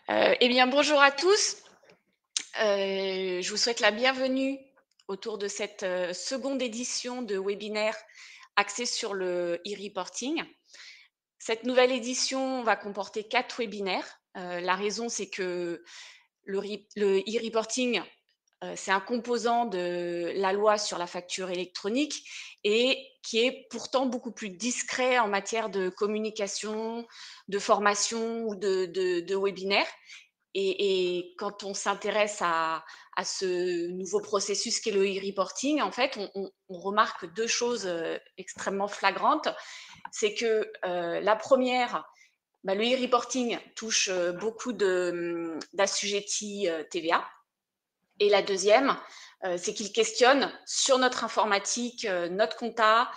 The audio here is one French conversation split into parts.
Eh bien, bonjour à tous. Je vous souhaite la bienvenue autour de cette, seconde édition de webinaire axée sur le e-reporting. Cette nouvelle édition va comporter 4 webinaires. La raison, c'est que le e-reporting, c'est un composant de la loi sur la facture électronique et qui est pourtant beaucoup plus discret en matière de communication, de formation ou de webinaire. Et quand on s'intéresse à ce nouveau processus qu'est le e-reporting, en fait, on remarque deux choses extrêmement flagrantes. C'est que la première, bah, le e-reporting touche beaucoup d'assujettis TVA. Et la deuxième, c'est qu'il questionne sur notre informatique, notre compta,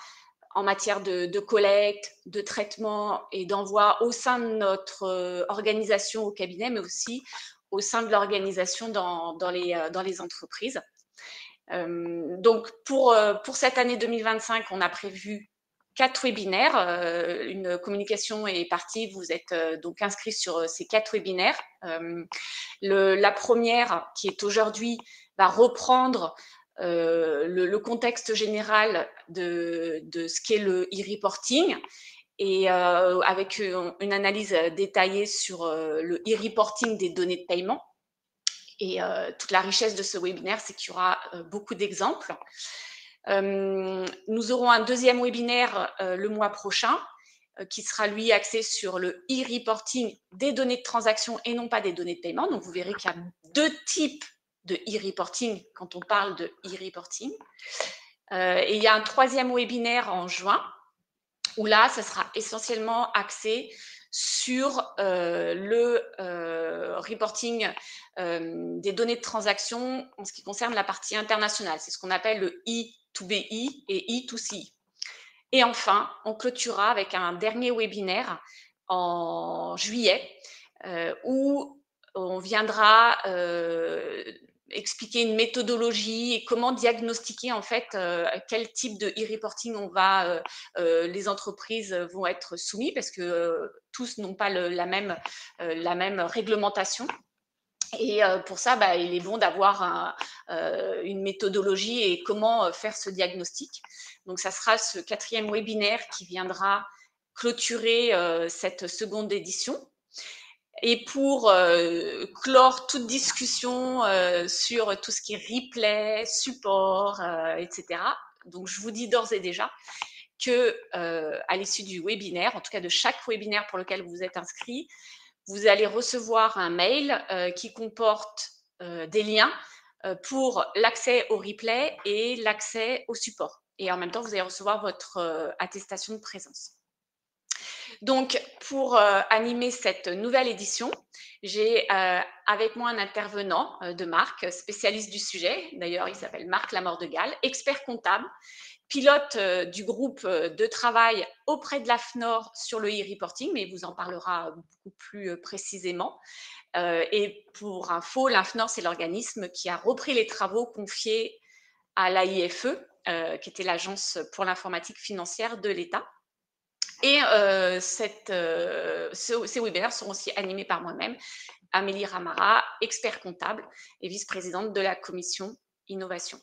en matière de collecte, de traitement et d'envoi au sein de notre organisation au cabinet, mais aussi au sein de l'organisation dans les entreprises. Donc, pour cette année 2025, on a prévu 4 webinaires. Une communication est partie. Vous êtes donc inscrits sur ces 4 webinaires. La première, qui est aujourd'hui, va reprendre le contexte général de ce qu'est le e-reporting et avec une analyse détaillée sur le e-reporting des données de paiement. Et toute la richesse de ce webinaire, c'est qu'il y aura beaucoup d'exemples. Nous aurons un deuxième webinaire le mois prochain qui sera lui axé sur le e-reporting des données de transaction et non pas des données de paiement. Donc vous verrez qu'il y a deux types de e-reporting quand on parle de e-reporting. Et il y a un troisième webinaire en juin où là, ça sera essentiellement axé sur le reporting des données de transaction en ce qui concerne la partie internationale. C'est ce qu'on appelle le E2BI et E2C. Et enfin, on clôturera avec un dernier webinaire en juillet où on viendra expliquer une méthodologie et comment diagnostiquer en fait quel type de e-reporting les entreprises vont être soumis parce que tous n'ont pas la même réglementation. Et pour ça, bah, il est bon d'avoir une méthodologie et comment faire ce diagnostic. Donc, ça sera ce quatrième webinaire qui viendra clôturer cette seconde édition. Et pour clore toute discussion sur tout ce qui est replay, support, etc. Donc, je vous dis d'ores et déjà que à l'issue du webinaire, en tout cas de chaque webinaire pour lequel vous êtes inscrit, vous allez recevoir un mail qui comporte des liens pour l'accès au replay et l'accès au support. Et en même temps, vous allez recevoir votre attestation de présence. Donc, pour animer cette nouvelle édition, j'ai avec moi un intervenant de Marc, spécialiste du sujet. D'ailleurs, il s'appelle Marc Lamordegal, expert comptable, pilote du groupe de travail auprès de l'AFNOR sur le e-reporting, mais il vous en parlera beaucoup plus précisément. Et pour info, l'AFNOR, c'est l'organisme qui a repris les travaux confiés à l'AIFE, qui était l'Agence pour l'informatique financière de l'État. Et ces webinaires seront aussi animés par moi-même, Amélie Ramara, expert comptable et vice-présidente de la commission innovation.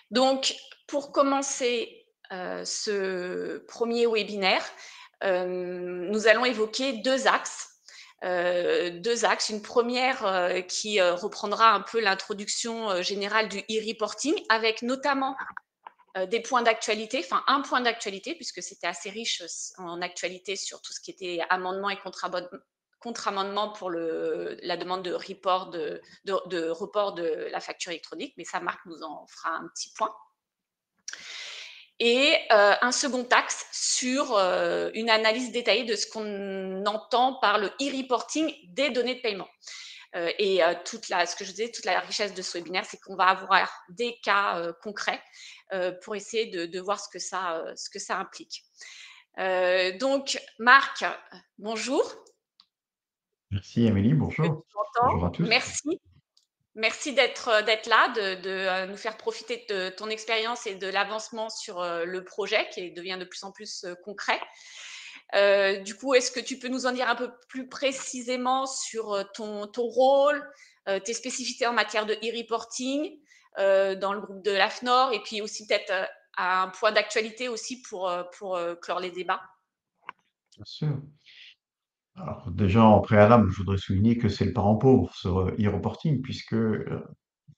Donc, pour commencer ce premier webinaire, nous allons évoquer deux axes. Une première qui reprendra un peu l'introduction générale du e-reporting, avec notamment des points d'actualité, enfin un point d'actualité, puisque c'était assez riche en actualité sur tout ce qui était amendement et contre-amendement pour la demande de report de la facture électronique, mais ça, Marc nous en fera un petit point. Et un second axe sur une analyse détaillée de ce qu'on entend par le e-reporting des données de paiement. Ce que je disais, toute la richesse de ce webinaire, c'est qu'on va avoir des cas concrets pour essayer de voir ce que ça implique. Donc, Marc, bonjour. Merci Amélie, Est-ce que bonjour. tu m'entends? Bonjour à tous. Merci d'être là, de nous faire profiter de ton expérience et de l'avancement sur le projet qui devient de plus en plus concret. Du coup, est-ce que tu peux nous en dire un peu plus précisément sur ton rôle, tes spécificités en matière de e-reporting dans le groupe de l'AFNOR, et puis aussi peut-être un point d'actualité aussi pour clore les débats? Bien sûr. Alors, déjà, en préalable, je voudrais souligner que c'est le parent pauvre, ce e-reporting, puisque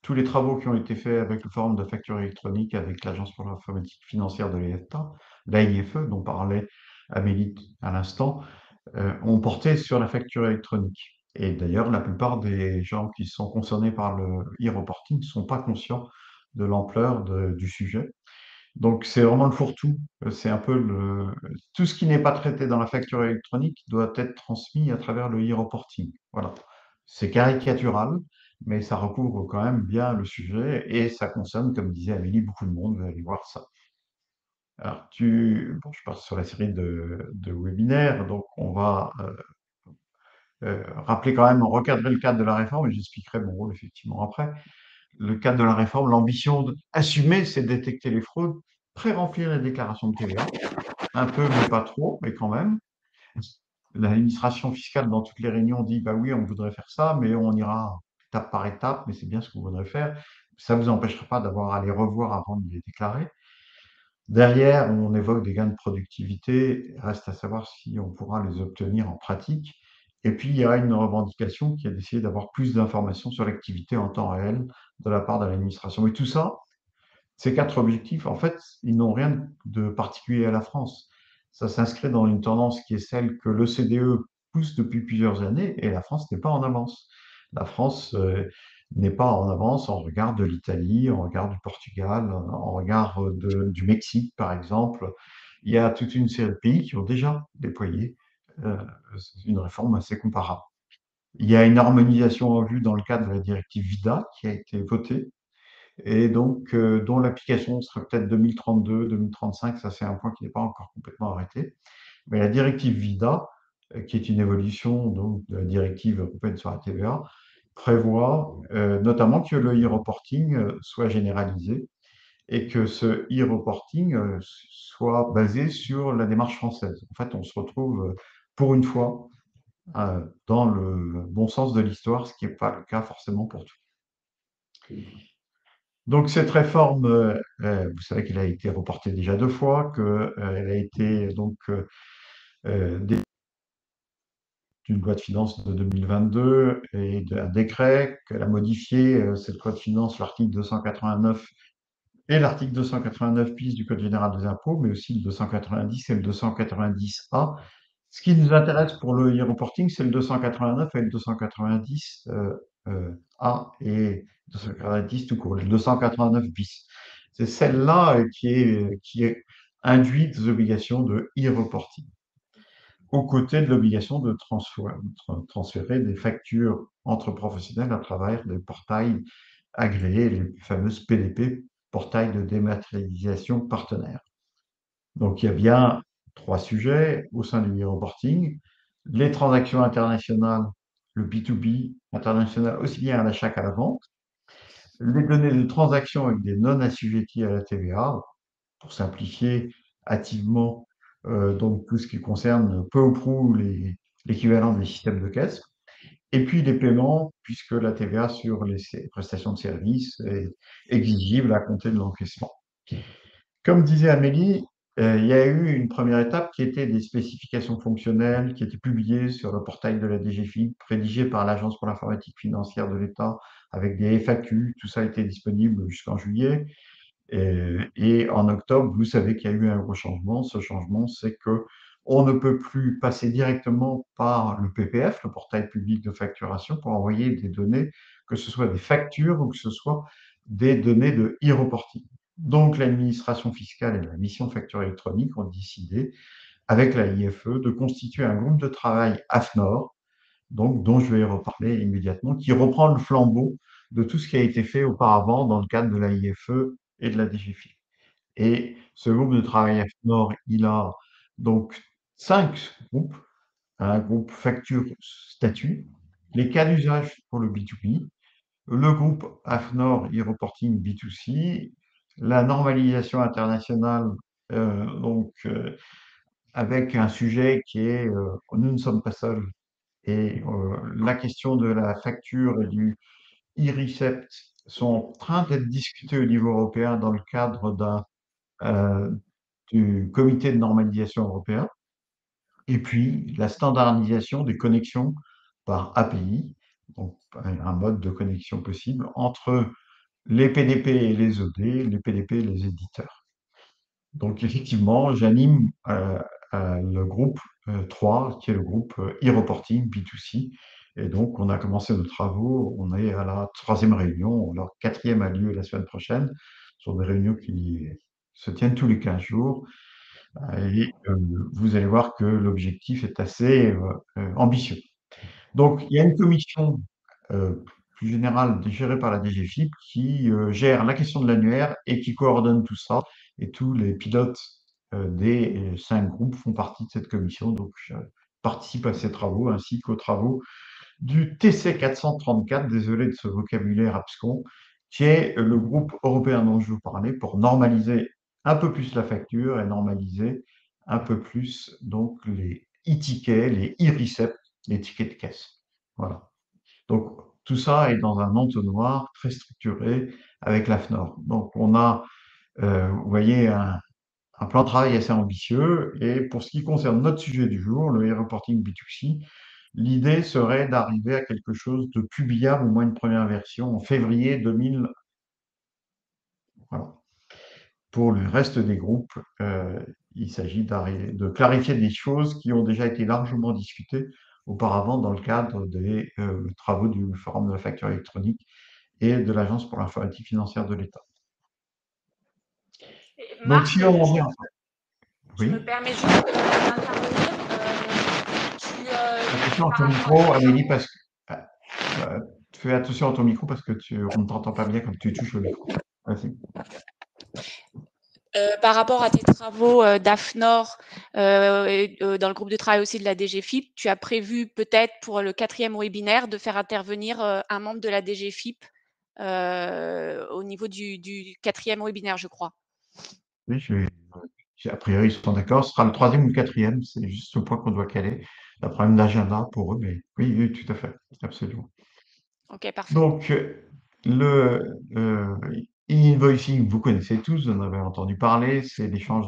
tous les travaux qui ont été faits avec le forum de facture électronique, avec l'Agence pour l'informatique financière de l'État, l'AIFE, dont parlait Amélie à l'instant, ont porté sur la facture électronique. Et d'ailleurs, la plupart des gens qui sont concernés par le e-reporting ne sont pas conscients de l'ampleur du sujet. Donc, c'est vraiment le fourre-tout. C'est un peu tout ce qui n'est pas traité dans la facture électronique doit être transmis à travers le e-reporting. Voilà. C'est caricatural, mais ça recouvre quand même bien le sujet et ça concerne, comme disait Amélie, beaucoup de monde. Vous allez voir ça. Alors, bon, je passe sur la série de webinaires, donc on va rappeler quand même, recadrer le cadre de la réforme, et j'expliquerai mon rôle effectivement après. Le cadre de la réforme, l'ambition assumée, c'est de détecter les fraudes, pré-remplir les déclarations de TVA, un peu, mais pas trop, mais quand même. L'administration fiscale, dans toutes les réunions, dit, bah oui, on voudrait faire ça, mais on ira étape par étape, mais c'est bien ce que vous voudrez faire. Ça ne vous empêchera pas d'avoir à les revoir avant de les déclarer. Derrière, on évoque des gains de productivité, reste à savoir si on pourra les obtenir en pratique. Et puis, il y a une revendication qui est d'essayer d'avoir plus d'informations sur l'activité en temps réel de la part de l'administration. Et tout ça, ces 4 objectifs, en fait, ils n'ont rien de particulier à la France. Ça s'inscrit dans une tendance qui est celle que l'OCDE pousse depuis plusieurs années et la France n'est pas en avance. La France n'est pas en avance en regard de l'Italie, en regard du Portugal, en regard du Mexique, par exemple. Il y a toute une série de pays qui ont déjà déployé euh, une réforme assez comparable. Il y a une harmonisation en vue dans le cadre de la directive VIDA qui a été votée et donc dont l'application sera peut-être 2032, 2035, ça c'est un point qui n'est pas encore complètement arrêté. Mais la directive VIDA, qui est une évolution donc, de la directive européenne sur la TVA, prévoit notamment que le e-reporting soit généralisé et que ce e-reporting soit basé sur la démarche française. En fait, on se retrouve pour une fois dans le bon sens de l'histoire, ce qui n'est pas le cas forcément pour tout. Donc cette réforme, vous savez qu'elle a été reportée déjà 2 fois, qu'elle a été donc d'une loi de finances de 2022 et d'un décret, qu'elle a modifié cette loi de finances, l'article 289 et l'article 289 bis du Code général des impôts, mais aussi le 290 et le 290A. Ce qui nous intéresse pour le e-reporting, c'est le 289 et le 290 A et 290 tout court, le 289 bis. C'est celle-là qui induit des obligations de e-reporting, aux côtés de l'obligation de transférer des factures entre professionnels à travers des portails agréés, les fameuses PDP, portails de dématérialisation partenaires. Donc il y a bien 3 sujets au sein du e-reporting. Les transactions internationales, le B2B international, aussi bien à l'achat qu'à la vente. Les données de transaction avec des non assujettis à la TVA, pour simplifier hâtivement donc tout ce qui concerne peu ou prou l'équivalent des systèmes de caisse. Et puis les paiements, puisque la TVA sur les prestations de services est exigible à compter de l'encaissement. Comme disait Amélie, il y a eu une première étape qui était des spécifications fonctionnelles qui étaient publiées sur le portail de la DGFiP, rédigées par l'Agence pour l'informatique financière de l'État, avec des FAQ. Tout ça a été disponible jusqu'en juillet. Et en octobre, vous savez qu'il y a eu un gros changement. Ce changement, c'est que on ne peut plus passer directement par le PPF, le portail public de facturation, pour envoyer des données, que ce soit des factures ou que ce soit des données de e-reporting. Donc, l'administration fiscale et la mission facture électronique ont décidé, avec la IFE, de constituer un groupe de travail AFNOR, donc, dont je vais reparler immédiatement, qui reprend le flambeau de tout ce qui a été fait auparavant dans le cadre de la IFE et de la DGFiP. Et ce groupe de travail AFNOR, il a donc 5 groupes, un groupe facture statut, les cas d'usage pour le B2B, le groupe AFNOR e-reporting B2C, la normalisation internationale, donc avec un sujet qui est nous ne sommes pas seuls. Et la question de la facture et du e-recept sont en train d'être discutés au niveau européen dans le cadre euh, du comité de normalisation européen. Et puis la standardisation des connexions par API, donc un mode de connexion possible entre les PDP et les OD, les PDP et les éditeurs. Donc effectivement, j'anime le groupe 3, qui est le groupe e-reporting B2C. Et donc, on a commencé nos travaux, on est à la 3e réunion, la 4e a lieu la semaine prochaine, ce sont des réunions qui se tiennent tous les 15 jours. Et vous allez voir que l'objectif est assez ambitieux. Donc, il y a une commission plus générale gérée par la DGFiP qui gère la question de l'annuaire et qui coordonne tout ça. Et tous les pilotes des 5 groupes font partie de cette commission. Donc, je participe à ces travaux ainsi qu'aux travaux du TC 434, désolé de ce vocabulaire abscon, qui est le groupe européen dont je vous parlais pour normaliser un peu plus la facture et normaliser un peu plus donc les e-tickets, les e-recept, les tickets de caisse. Voilà. Donc tout ça est dans un entonnoir très structuré avec l'AFNOR. Donc on a, vous voyez, un plan de travail assez ambitieux. Et pour ce qui concerne notre sujet du jour, le e-reporting B2C, l'idée serait d'arriver à quelque chose de publiable, au moins une première version, en février 2000. Voilà. Pour le reste des groupes, il s'agit de clarifier des choses qui ont déjà été largement discutées auparavant dans le cadre des travaux du Forum de la facture électronique et de l'Agence pour l'informatique financière de l'État. Donc, Marc, si on en vient. je me Oui. permets juste d'intervenir. Attention à Par ton rapport à micro, tes Amélie, travaux, parce que fais attention à ton micro parce que on ne t'entend pas bien quand tu touches le micro. Vas-y. par rapport à tes travaux d'AFNOR et dans le groupe de travail aussi de la DGFiP, tu as prévu peut-être pour le 4e webinaire de faire intervenir un membre de la DGFiP au niveau du 4e webinaire, je crois. Oui, a priori, ils sont d'accord. Ce sera le 3e ou le 4e, c'est juste le point qu'on doit caler. Il y a un problème d'agenda pour eux, mais oui, oui, tout à fait, absolument. Ok, parfait. Donc, le e-invoicing, vous connaissez tous, vous en avez entendu parler, c'est l'échange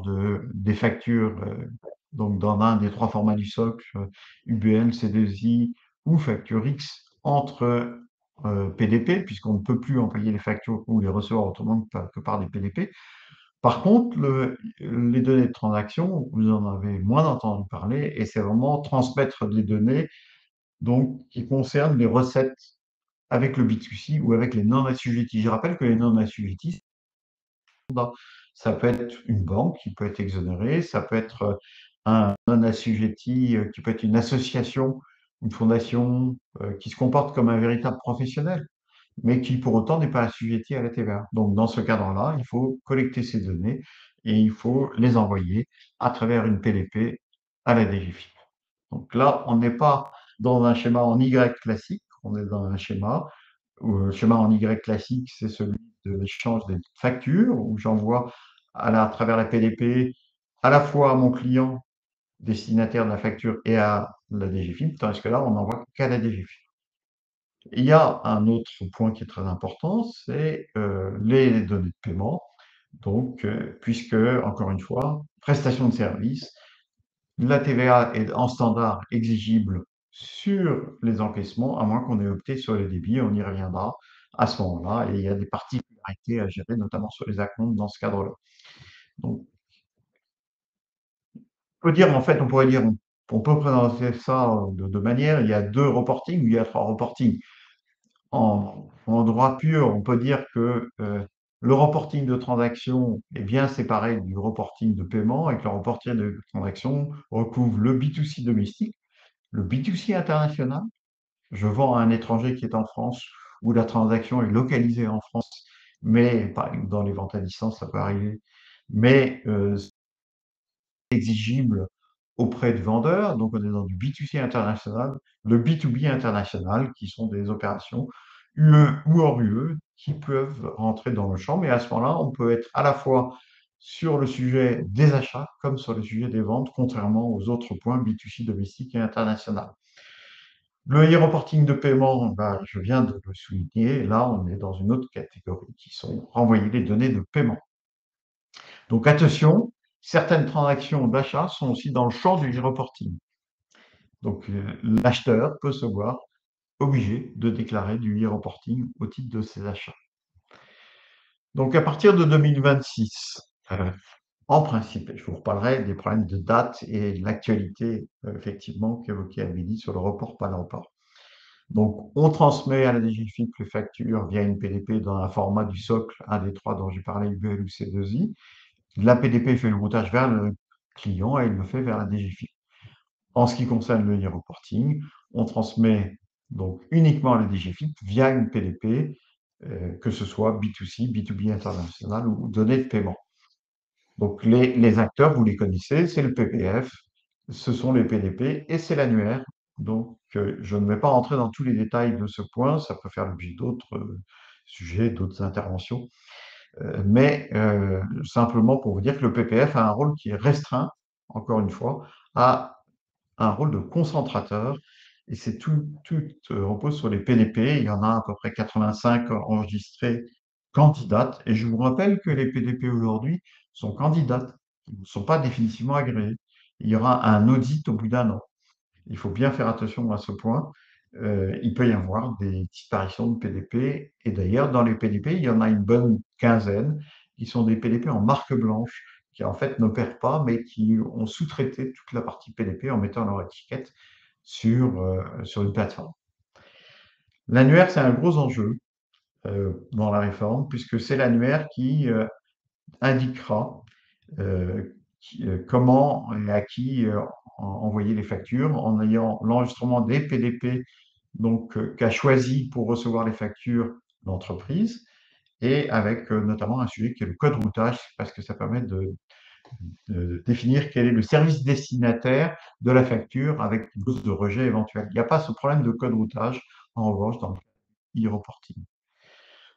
des factures donc dans un des 3 formats du socle, UBL, C2I ou facture X entre PDP, puisqu'on ne peut plus envoyer les factures ou les recevoir autrement que par des PDP. Par contre, les données de transaction, vous en avez moins entendu parler, et c'est vraiment transmettre des données donc, qui concernent les recettes avec le B2C ou avec les non-assujettis. Je rappelle que les non-assujettis, ça peut être une banque qui peut être exonérée, ça peut être un non-assujetti qui peut être une association, une fondation qui se comporte comme un véritable professionnel, mais qui pour autant n'est pas assujetti à la TVA. Donc dans ce cadre-là, il faut collecter ces données et il faut les envoyer à travers une PDP à la DGFiP. Donc là, on n'est pas dans un schéma en Y classique, on est dans un schéma où le schéma en Y classique, c'est celui de l'échange des factures, où j'envoie à travers la PDP à la fois à mon client destinataire de la facture et à la DGFiP, tandis que là, on n'envoie qu'à la DGFiP. Il y a un autre point qui est très important, c'est les données de paiement. Donc, puisque, encore une fois, prestation de service, la TVA est en standard exigible sur les encaissements, à moins qu'on ait opté sur les débits, on y reviendra à ce moment-là, et il y a des particularités à gérer, notamment sur les acomptes dans ce cadre-là. Donc, en fait, on pourrait dire, on peut présenter ça de 2 manières. Il y a 2 reportings ou il y a 3 reportings. En droit pur, on peut dire que le reporting de transaction est bien séparé du reporting de paiement et que le reporting de transaction recouvre le B2C domestique, le B2C international. Je vends à un étranger qui est en France où la transaction est localisée en France, mais par exemple, dans les ventes à distance, ça peut arriver, mais c'est exigible auprès du vendeur. Donc, on est dans du B2C international, le B2B international, qui sont des opérations UE ou hors UE qui peuvent rentrer dans le champ. Mais à ce moment-là, on peut être à la fois sur le sujet des achats comme sur le sujet des ventes, contrairement aux autres points B2C domestiques et international. Le e-reporting de paiement, ben, je viens de le souligner, là on est dans une autre catégorie qui sont renvoyer les données de paiement. Donc attention, certaines transactions d'achat sont aussi dans le champ du e-reporting. Donc l'acheteur peut se voir obligé de déclarer du e-reporting au titre de ses achats. Donc à partir de 2026, en principe, je vous reparlerai des problèmes de date et de l'actualité, effectivement, qu'évoquait Amélie sur le report, pas le report. Donc, on transmet à la DGFiP les factures via une PDP dans un format du socle, un des trois dont j'ai parlé, UBL ou C2I. La PDP fait le routage vers le client et il le fait vers la DGFiP. En ce qui concerne le e-reporting, on transmet donc uniquement à la DGFiP via une PDP, que ce soit B2C, B2B international ou données de paiement. Donc, les acteurs, vous les connaissez, c'est le PPF, ce sont les PDP et c'est l'annuaire. Donc, je ne vais pas rentrer dans tous les détails de ce point, ça peut faire l'objet d'autres sujets, d'autres interventions, mais simplement pour vous dire que le PPF a un rôle qui est restreint, encore une fois, à un rôle de concentrateur, et c'est tout repose sur les PDP. Il y en a à peu près 85 enregistrés candidates, et je vous rappelle que les PDP aujourd'hui sont candidates, ils ne sont pas définitivement agréés. Il y aura un audit au bout d'un an. Il faut bien faire attention à ce point. Il peut y avoir des disparitions de PDP, et d'ailleurs, dans les PDP, il y en a une bonne quinzaine qui sont des PDP en marque blanche, qui en fait n'opèrent pas, mais qui ont sous-traité toute la partie PDP en mettant leur étiquette sur une plateforme. L'annuaire, c'est un gros enjeu dans la réforme, puisque c'est l'annuaire qui indiquera comment et à qui envoyer les factures en ayant l'enregistrement des PDP donc qu'a choisi pour recevoir les factures l'entreprise, et avec notamment un sujet qui est le code routage, parce que ça permet de définir quel est le service destinataire de la facture avec une dose de rejet éventuelle. Il n'y a pas ce problème de code routage, en revanche, dans le e-reporting.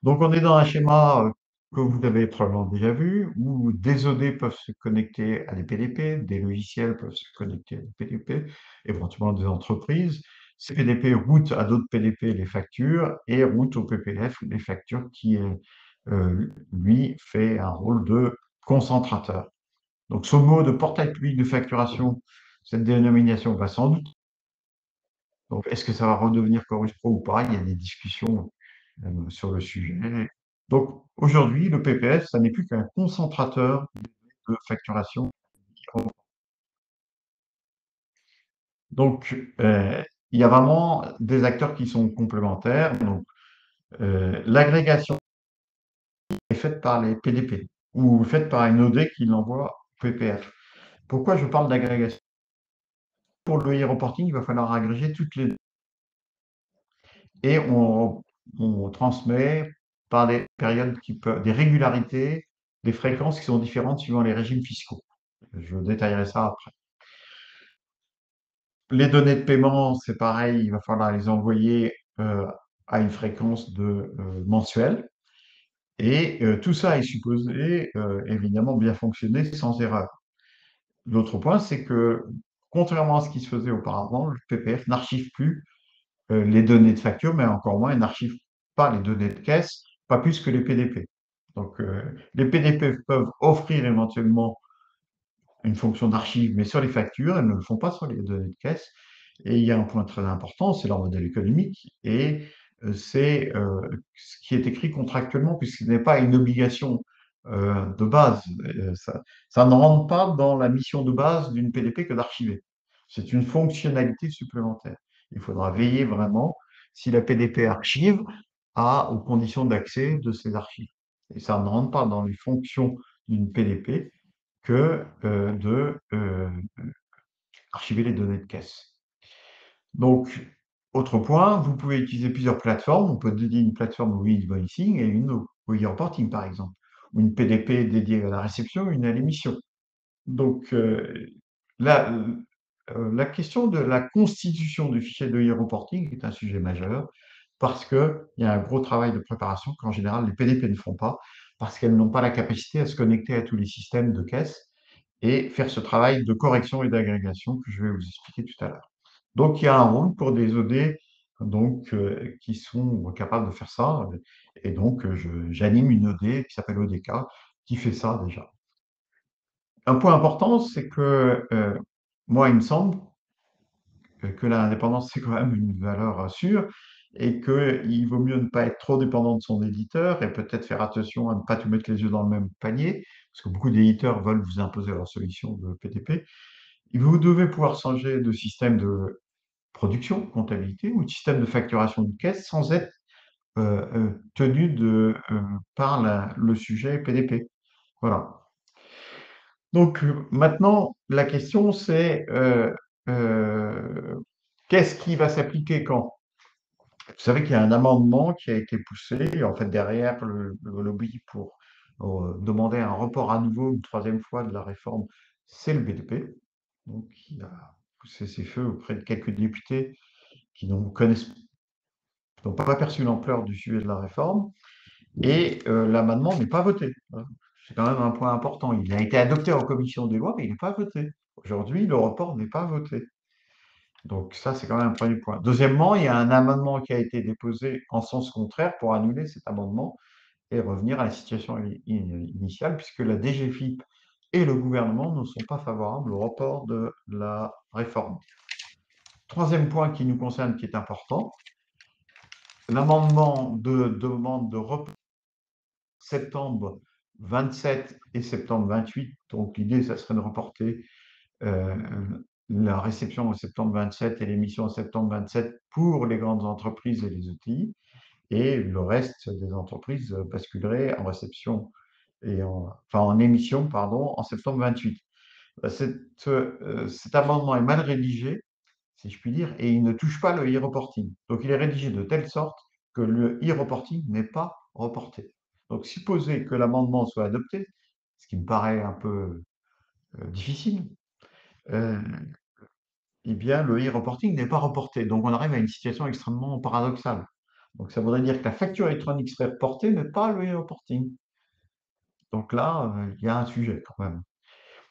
Donc, on est dans un schéma que vous avez probablement déjà vu, où des OD peuvent se connecter à des PDP, des logiciels peuvent se connecter à des PDP, éventuellement des entreprises. Ces PDP routent à d'autres PDP les factures et routent au PPF les factures qui, lui, fait un rôle de concentrateur. Donc, ce mot de portail public de facturation, cette dénomination va sans doute. Donc, est-ce que ça va redevenir Chorus Pro ou pas? Il y a des discussions sur le sujet. Donc, aujourd'hui, le PPF, ça n'est plus qu'un concentrateur de facturation. Donc, il y a vraiment des acteurs qui sont complémentaires. Donc, l'agrégation est faite par les PDP ou faite par une OD qui l'envoie au PPF. Pourquoi je parle d'agrégation? Pour le e-reporting, il va falloir agréger toutes les et on transmet par des périodes des régularités, des fréquences qui sont différentes suivant les régimes fiscaux. Je détaillerai ça après. Les données de paiement, c'est pareil, il va falloir les envoyer à une fréquence mensuelle. Et tout ça est supposé, évidemment, bien fonctionner sans erreur. L'autre point, c'est que, contrairement à ce qui se faisait auparavant, le PPF n'archive plus les données de facture, mais encore moins, il n'archive pas les données de caisse, pas plus que les PDP. Donc, les PDP peuvent offrir éventuellement une fonction d'archive, mais sur les factures, elles ne le font pas sur les données de caisse. Et il y a un point très important, c'est leur modèle économique, et c'est ce qui est écrit contractuellement, puisque ce n'est pas une obligation de base. Ça ne rentre pas dans la mission de base d'une PDP que d'archiver. C'est une fonctionnalité supplémentaire. Il faudra veiller vraiment, si la PDP archive, aux conditions d'accès de ces archives. Et ça ne rentre pas dans les fonctions d'une PDP que archiver les données de caisse. Donc, autre point, vous pouvez utiliser plusieurs plateformes. On peut dédier une plateforme au e-invoicing et une au e-reporting, par exemple, ou une PDP dédiée à la réception, une à l'émission. Donc, la question de la constitution du fichier de e-reporting est un sujet majeur parce qu'il y a un gros travail de préparation qu'en général les PDP ne font pas. parce qu'elles n'ont pas la capacité à se connecter à tous les systèmes de caisse et faire ce travail de correction et d'agrégation que je vais vous expliquer tout à l'heure. Donc, il y a un rôle pour des OD donc, qui sont capables de faire ça. Et donc, j'anime une OD qui s'appelle ODK, qui fait ça déjà. Un point important, c'est que moi, il me semble que l'indépendance, c'est quand même une valeur sûre et qu'il vaut mieux ne pas être trop dépendant de son éditeur et peut-être faire attention à ne pas tout mettre les œufs dans le même panier, parce que beaucoup d'éditeurs veulent vous imposer leur solution de PTP. Et vous devez pouvoir changer de système de production, comptabilité, ou de système de facturation de caisse sans être tenu par le sujet PDP. Voilà. Donc maintenant, la question c'est qu'est-ce qui va s'appliquer quand? Vous savez qu'il y a un amendement qui a été poussé, en fait derrière le lobby pour demander un report à nouveau une troisième fois de la réforme, c'est le BDP, donc qui a poussé ses feux auprès de quelques députés qui n'ont pas perçu l'ampleur du sujet de la réforme, et l'amendement n'est pas voté, hein. C'est quand même un point important. Il a été adopté en commission des lois, mais il n'est pas voté. Aujourd'hui, le report n'est pas voté. Donc ça, c'est quand même un premier point. Deuxièmement, il y a un amendement qui a été déposé en sens contraire pour annuler cet amendement et revenir à la situation initiale, puisque la DGFiP et le gouvernement ne sont pas favorables au report de la réforme. Troisième point qui nous concerne, qui est important, l'amendement de demande de report septembre 27 et septembre 28. Donc l'idée, ça serait de reporter euh, la réception en septembre 27 et l'émission en septembre 27 pour les grandes entreprises et les ETI. Et le reste des entreprises basculerait en réception et en émission, pardon, en septembre 28. Cet amendement est mal rédigé, si je puis dire, et il ne touche pas le e-reporting. Donc il est rédigé de telle sorte que le e-reporting n'est pas reporté. Donc supposer que l'amendement soit adopté, ce qui me paraît un peu difficile, euh, eh bien le e-reporting n'est pas reporté. Donc on arrive à une situation extrêmement paradoxale. Donc ça voudrait dire que la facture électronique serait reportée, mais pas le e-reporting. Donc là, il y a un sujet quand même.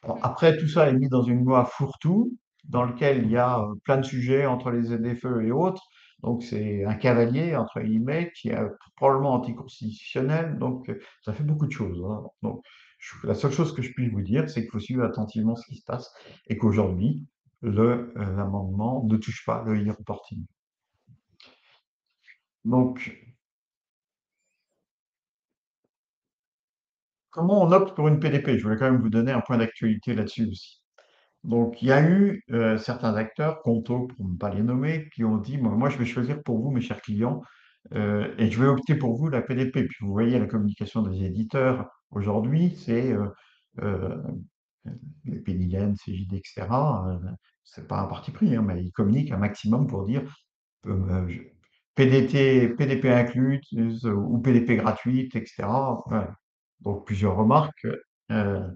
Bon, après, tout ça est mis dans une loi fourre-tout, dans lequel il y a plein de sujets entre les ZFE et autres. Donc, c'est un cavalier, entre guillemets, qui est probablement anticonstitutionnel. Donc, ça fait beaucoup de choses, hein. Donc, la seule chose que je puis vous dire, c'est qu'il faut suivre attentivement ce qui se passe et qu'aujourd'hui, l'amendement ne touche pas le e-reporting. Donc, comment on opte pour une PDP? Je voulais quand même vous donner un point d'actualité là-dessus aussi. Donc, il y a eu certains acteurs, Conto pour ne pas les nommer, qui ont dit, moi, je vais choisir pour vous, mes chers clients, et je vais opter pour vous la PDP. Puis vous voyez la communication des éditeurs aujourd'hui, c'est euh, les Pénigène, CJD, etc. C'est pas un parti pris, hein, mais ils communiquent un maximum pour dire PDP inclus ou PDP gratuite, etc. Voilà. Donc, plusieurs remarques. Euh,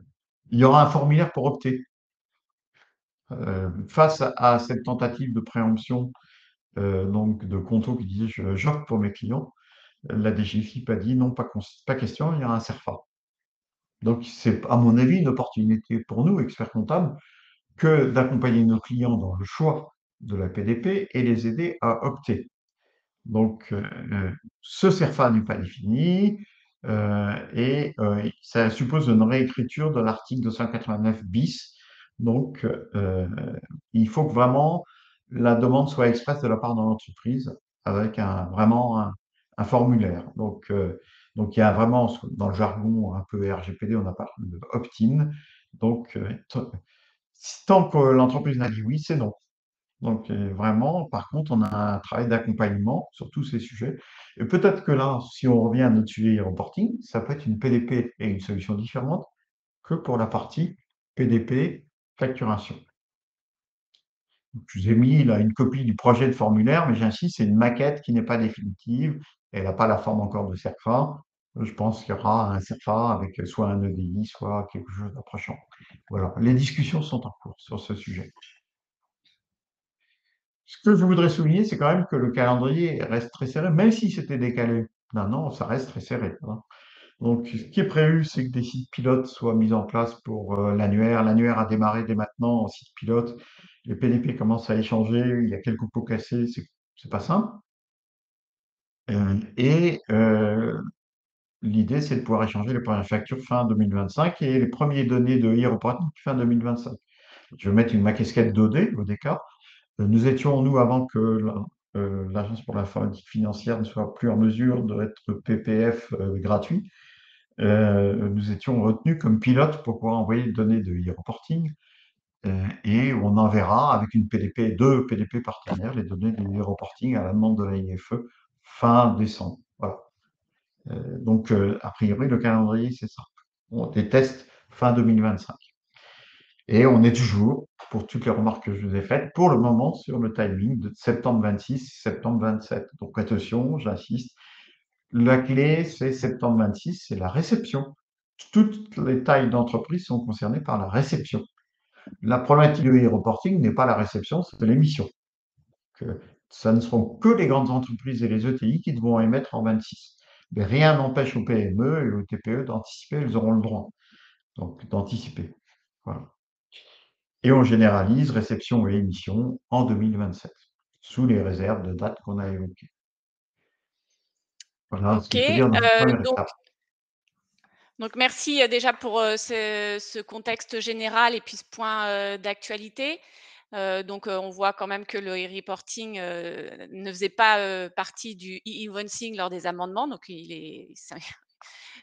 il y aura un formulaire pour opter. Face à cette tentative de préemption donc de Conto qui disait j'opte pour mes clients, la DGFiP a dit non, pas question, il y a un CERFA. Donc c'est à mon avis une opportunité pour nous, experts comptables, que d'accompagner nos clients dans le choix de la PDP et les aider à opter. Donc, ce CERFA n'est pas défini et ça suppose une réécriture de l'article 289 bis. Donc, il faut que vraiment la demande soit expresse de la part de l'entreprise avec vraiment un formulaire. Donc, il y a vraiment, dans le jargon un peu RGPD, on a parlé de opt-in. Donc, tant que l'entreprise n'a dit oui, c'est non. Donc, vraiment, par contre, on a un travail d'accompagnement sur tous ces sujets. Et peut-être que là, si on revient à notre sujet e-reporting, ça peut être une PDP et une solution différente que pour la partie PDP facturation. Donc, je vous ai mis là une copie du projet de formulaire, mais j'insiste, c'est une maquette qui n'est pas définitive. Elle n'a pas la forme encore de CERFA. Je pense qu'il y aura un CERFA avec soit un EDI, soit quelque chose d'approchant. Voilà, les discussions sont en cours sur ce sujet. Ce que je voudrais souligner, c'est quand même que le calendrier reste très serré, même si c'était décalé d'un an, ça reste très serré, hein. Donc, ce qui est prévu, c'est que des sites pilotes soient mis en place pour l'annuaire. L'annuaire a démarré dès maintenant en site pilote. Les PDP commencent à échanger. Il y a quelques pots cassés. C'est pas simple. Et l'idée, c'est de pouvoir échanger les premières factures fin 2025 et les premières données de e-reporting fin 2025. Je vais mettre ma casquette d'OD, ODK. Nous étions, nous, avant que l'Agence pour l'informatique financière ne soit plus en mesure d'être PPF gratuit, nous étions retenus comme pilote pour pouvoir envoyer les données de e-reporting et on enverra avec une PDP, deux PDP partenaires, les données de e-reporting à la demande de l'AIFE fin décembre. Voilà. Donc, a priori, le calendrier, c'est ça. On des tests fin 2025. Et on est toujours, pour toutes les remarques que je vous ai faites, pour le moment sur le timing de septembre 26, septembre 27. Donc attention, j'insiste, la clé, c'est septembre 26, c'est la réception. Toutes les tailles d'entreprise sont concernées par la réception. La problématique de e-reporting n'est pas la réception, c'est l'émission. Ça ne seront que les grandes entreprises et les ETI qui devront émettre en 26. Mais rien n'empêche aux PME et aux TPE d'anticiper, elles auront le droit donc d'anticiper. Voilà. Et on généralise réception et émission en 2027, sous les réserves de date qu'on a évoquées. Voilà ce Ok, qu'il faut dire dans cette première donc étape. merci déjà pour ce contexte général et puis ce point d'actualité. On voit quand même que le e-reporting ne faisait pas partie du e-invoicing lors des amendements. Donc,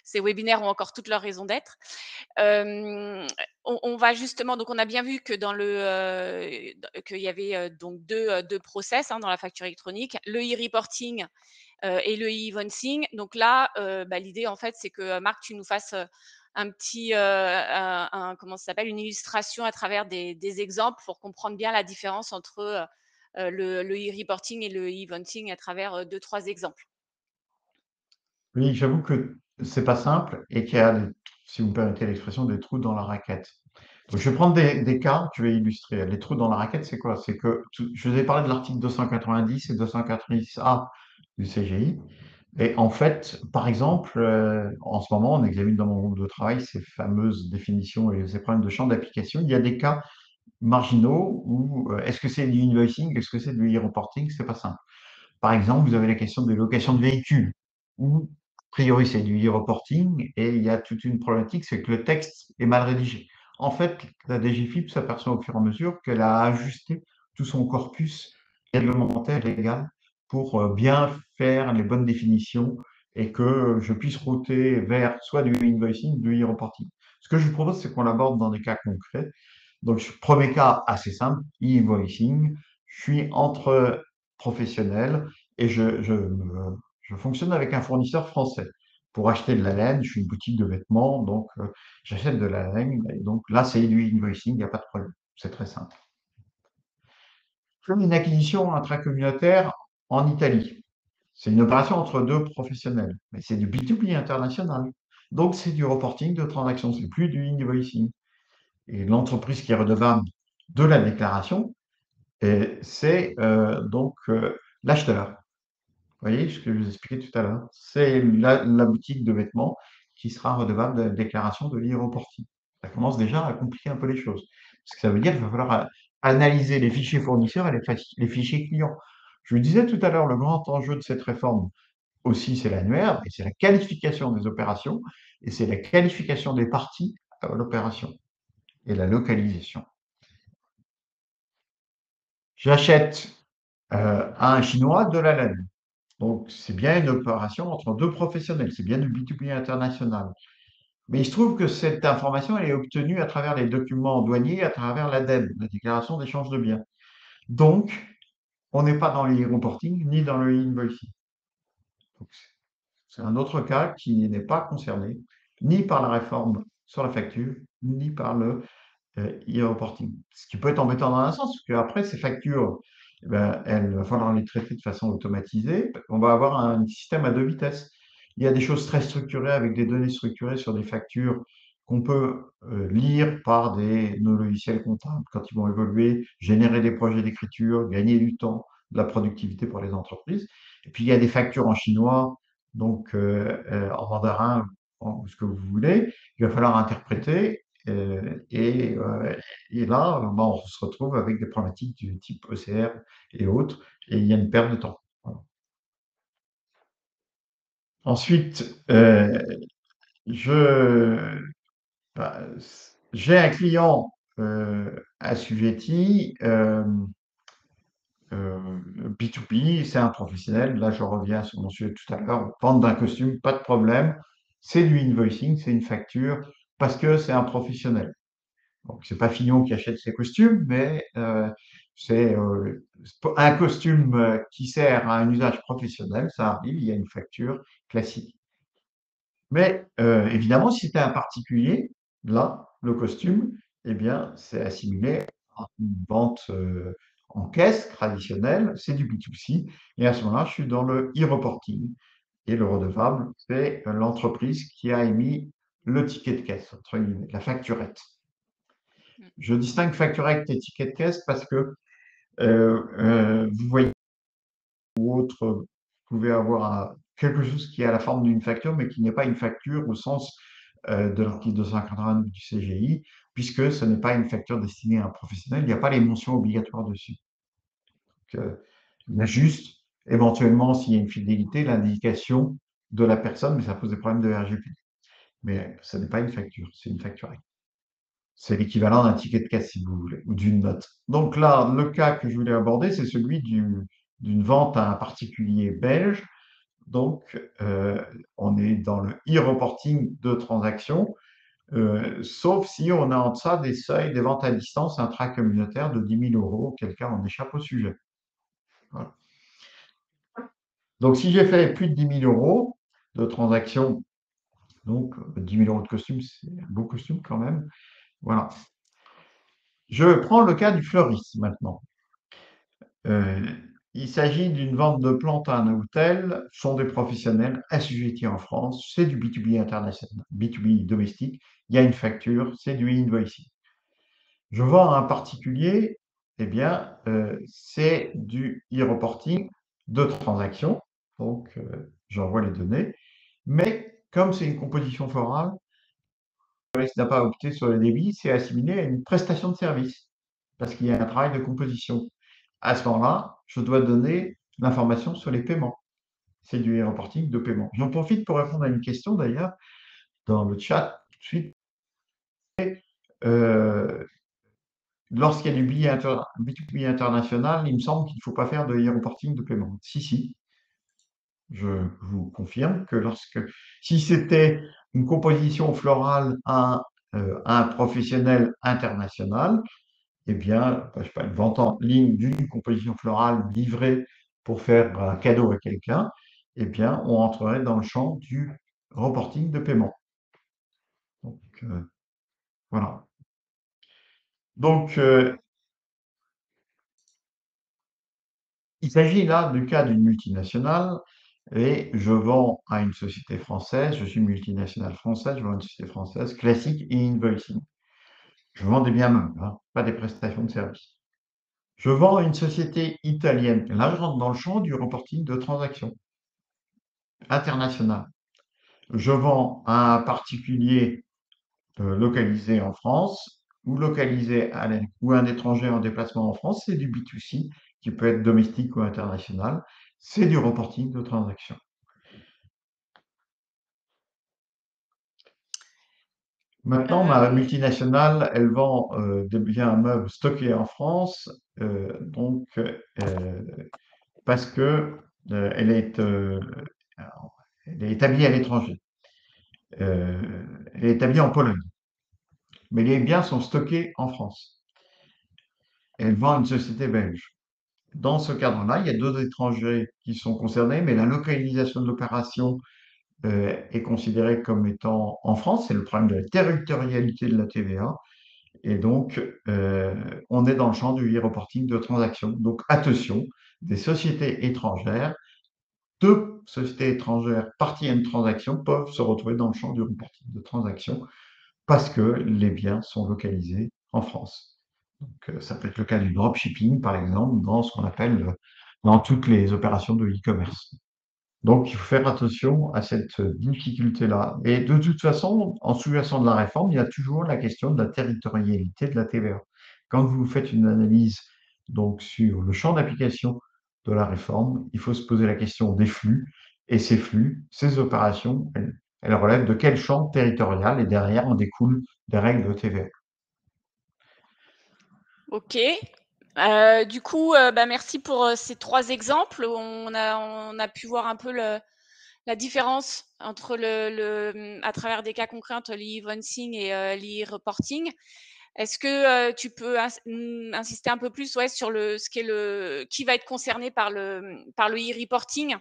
ces webinaires ont encore toute leur raison d'être. On va justement, donc on a bien vu que qu'il y avait donc deux process dans la facture électronique, le e-reporting et le e-invoicing. Donc là, l'idée en fait, c'est que Marc, tu nous fasses un petit, comment ça s'appelle, une illustration à travers des exemples pour comprendre bien la différence entre le e-reporting et le e-invoicing à travers deux, trois exemples. Oui, j'avoue que c'est pas simple et qu'il y a, si vous me permettez l'expression, des trous dans la raquette. Donc, je vais prendre des cas que je vais illustrer. Les trous dans la raquette, c'est quoi? C'est que je vous ai parlé de l'article 290 et 290A du CGI. Et en fait, par exemple, en ce moment, on examine dans mon groupe de travail ces fameuses définitions et ces problèmes de champ d'application. Il y a des cas marginaux où est-ce que c'est du invoicing, est-ce que c'est du e-reporting? C'est pas simple. Par exemple, vous avez la question des locations de véhicules, où, a priori, c'est du e-reporting, et il y a toute une problématique, c'est que le texte est mal rédigé. En fait, la DGFiP s'aperçoit au fur et à mesure qu'elle a ajusté tout son corpus réglementaire légal pour bien faire les bonnes définitions et que je puisse router vers soit du invoicing, du e-reporting. Ce que je vous propose, c'est qu'on l'aborde dans des cas concrets. Donc, premier cas assez simple, e-invoicing. Je suis entre professionnels et je fonctionne avec un fournisseur français. Pour acheter de la laine, je suis une boutique de vêtements, donc j'achète de la laine. Et donc là, c'est du invoicing, il n'y a pas de problème. C'est très simple. Je fais une acquisition intracommunautaire en Italie. C'est une opération entre deux professionnels, mais c'est du B2B international. Donc, c'est du reporting de transactions, c'est plus du invoicing. Et l'entreprise qui est redevable de la déclaration, c'est l'acheteur. Vous voyez ce que je vous expliquais tout à l'heure? C'est la boutique de vêtements qui sera redevable de la déclaration de l'e-reporting. Ça commence déjà à compliquer un peu les choses. Ce que ça veut dire qu'il va falloir analyser les fichiers fournisseurs et les fichiers clients. Je vous disais tout à l'heure, le grand enjeu de cette réforme aussi, c'est l'annuaire, et c'est la qualification des opérations, et c'est la qualification des parties à l'opération et la localisation. J'achète à un Chinois de la laine. Donc, c'est bien une opération entre deux professionnels, c'est bien du B2B international. Mais il se trouve que cette information, elle est obtenue à travers les documents douaniers, à travers l'ADEME, la déclaration d'échange de biens. Donc, on n'est pas dans le e-reporting ni dans le e-invoicing. C'est un autre cas qui n'est pas concerné ni par la réforme sur la facture, ni par le e-reporting. Ce qui peut être embêtant dans un sens, parce qu'après, ces factures, il va falloir les traiter de façon automatisée. On va avoir un système à deux vitesses. Il y a des choses très structurées avec des données structurées sur des factures qu'on peut lire par nos logiciels comptables quand ils vont évoluer, générer des projets d'écriture, gagner du temps, de la productivité pour les entreprises. Et puis, il y a des factures en chinois, donc en mandarin, ce que vous voulez, il va falloir interpréter, et là, ben, on se retrouve avec des problématiques du type ECR et autres, et il y a une perte de temps. Voilà. Ensuite, je, bah, j'ai un client assujetti, B2B, c'est un professionnel. Là, je reviens sur mon sujet tout à l'heure. Vente d'un costume, pas de problème. C'est du invoicing, c'est une facture, parce que c'est un professionnel. Donc, c'est pas Fillon qui achète ses costumes, mais c'est un costume qui sert à un usage professionnel, ça arrive, il y a une facture classique. Mais évidemment, si c'est un particulier, là, le costume, eh bien, c'est assimilé à une vente en caisse traditionnelle, c'est du B2C, et à ce moment-là, je suis dans le e-reporting. Et le redevable, c'est l'entreprise qui a émis le ticket de caisse, entre guillemets, la facturette. Je distingue facturette et ticket de caisse parce que vous voyez, ou autre, vous pouvez avoir quelque chose qui a la forme d'une facture, mais qui n'est pas une facture au sens de l'article 289 du CGI, puisque ce n'est pas une facture destinée à un professionnel, il n'y a pas les mentions obligatoires dessus. Donc, il y a juste, éventuellement, s'il y a une fidélité, l'indication de la personne, mais ça pose des problèmes de RGPD. Mais ce n'est pas une facture, c'est une facturette. C'est l'équivalent d'un ticket de caisse, si vous voulez, ou d'une note. Donc là, le cas que je voulais aborder, c'est celui d'une vente à un particulier belge. Donc, on est dans le e-reporting de transactions, sauf si on a en deçà des seuils des ventes à distance intracommunautaires de 10 000 euros, auquel cas on échappe au sujet. Voilà. Donc, si j'ai fait plus de 10 000 euros de transactions, donc 10 000 euros de costume, c'est un beau costume quand même. Voilà. Je prends le cas du fleuriste maintenant. Euh, il s'agit d'une vente de plantes à un hôtel, sont des professionnels assujettis en France, c'est du B2B international, B2B domestique, il y a une facture, c'est du invoicing. Je vends à un particulier, eh bien, c'est du e-reporting de transaction, donc j'envoie les données, mais comme c'est une composition florale, le risque n'a pas opté sur le débit, c'est assimilé à une prestation de service, parce qu'il y a un travail de composition. À ce moment-là, je dois donner l'information sur les paiements. C'est du reporting de paiement. J'en profite pour répondre à une question d'ailleurs dans le chat tout de suite. Euh, Lorsqu'il y a du B2B international, il me semble qu'il ne faut pas faire de e-reporting de paiement. Si, si, je vous confirme que si c'était une composition florale à un professionnel international, eh bien, je sais pas, une vente en ligne d'une composition florale livrée pour faire un cadeau à quelqu'un, eh bien, on entrerait dans le champ du reporting de paiement. Donc, voilà. Donc, il s'agit là du cas d'une multinationale et je vends à une société française, je suis multinationale française, je vends à une société française classique et invoicing. Je vends des biens meubles, hein, pas des prestations de services. Je vends à une société italienne. Là, je rentre dans le champ du reporting de transactions internationales. Je vends à un particulier localisé en France ou localisé ou un étranger en déplacement en France, c'est du B2C qui peut être domestique ou international. C'est du reporting de transactions. Maintenant, ma multinationale, elle vend des biens meubles stockés en France, donc parce que elle elle est établie à l'étranger. Elle est établie en Pologne, mais les biens sont stockés en France. Elle vend à une société belge. Dans ce cadre-là, il y a deux étrangers qui sont concernés, mais la localisation de l'opération est considérée comme étant en France. C'est le problème de la territorialité de la TVA. Et donc, on est dans le champ du e-reporting de transactions. Donc, attention, des sociétés étrangères, deux sociétés étrangères parties à une transaction peuvent se retrouver dans le champ du reporting de transactions parce que les biens sont localisés en France. Donc, ça peut être le cas du dropshipping, par exemple, dans ce qu'on appelle dans toutes les opérations de e-commerce. Donc, il faut faire attention à cette difficulté-là. Et de toute façon, en sous-jacent de la réforme, il y a toujours la question de la territorialité de la TVA. Quand vous faites une analyse donc sur le champ d'application de la réforme, il faut se poser la question des flux. Et ces flux, ces opérations, elles relèvent de quel champ territorial? Et derrière, en découlent des règles de TVA. OK. Du coup, merci pour, ces 3 exemples. On a pu voir un peu la différence entre à travers des cas concrets entre l'e-invoicing et l'e-reporting. Est-ce que, tu peux insister un peu plus, ouais, sur ce qu'est qui va être concerné par le e-reporting?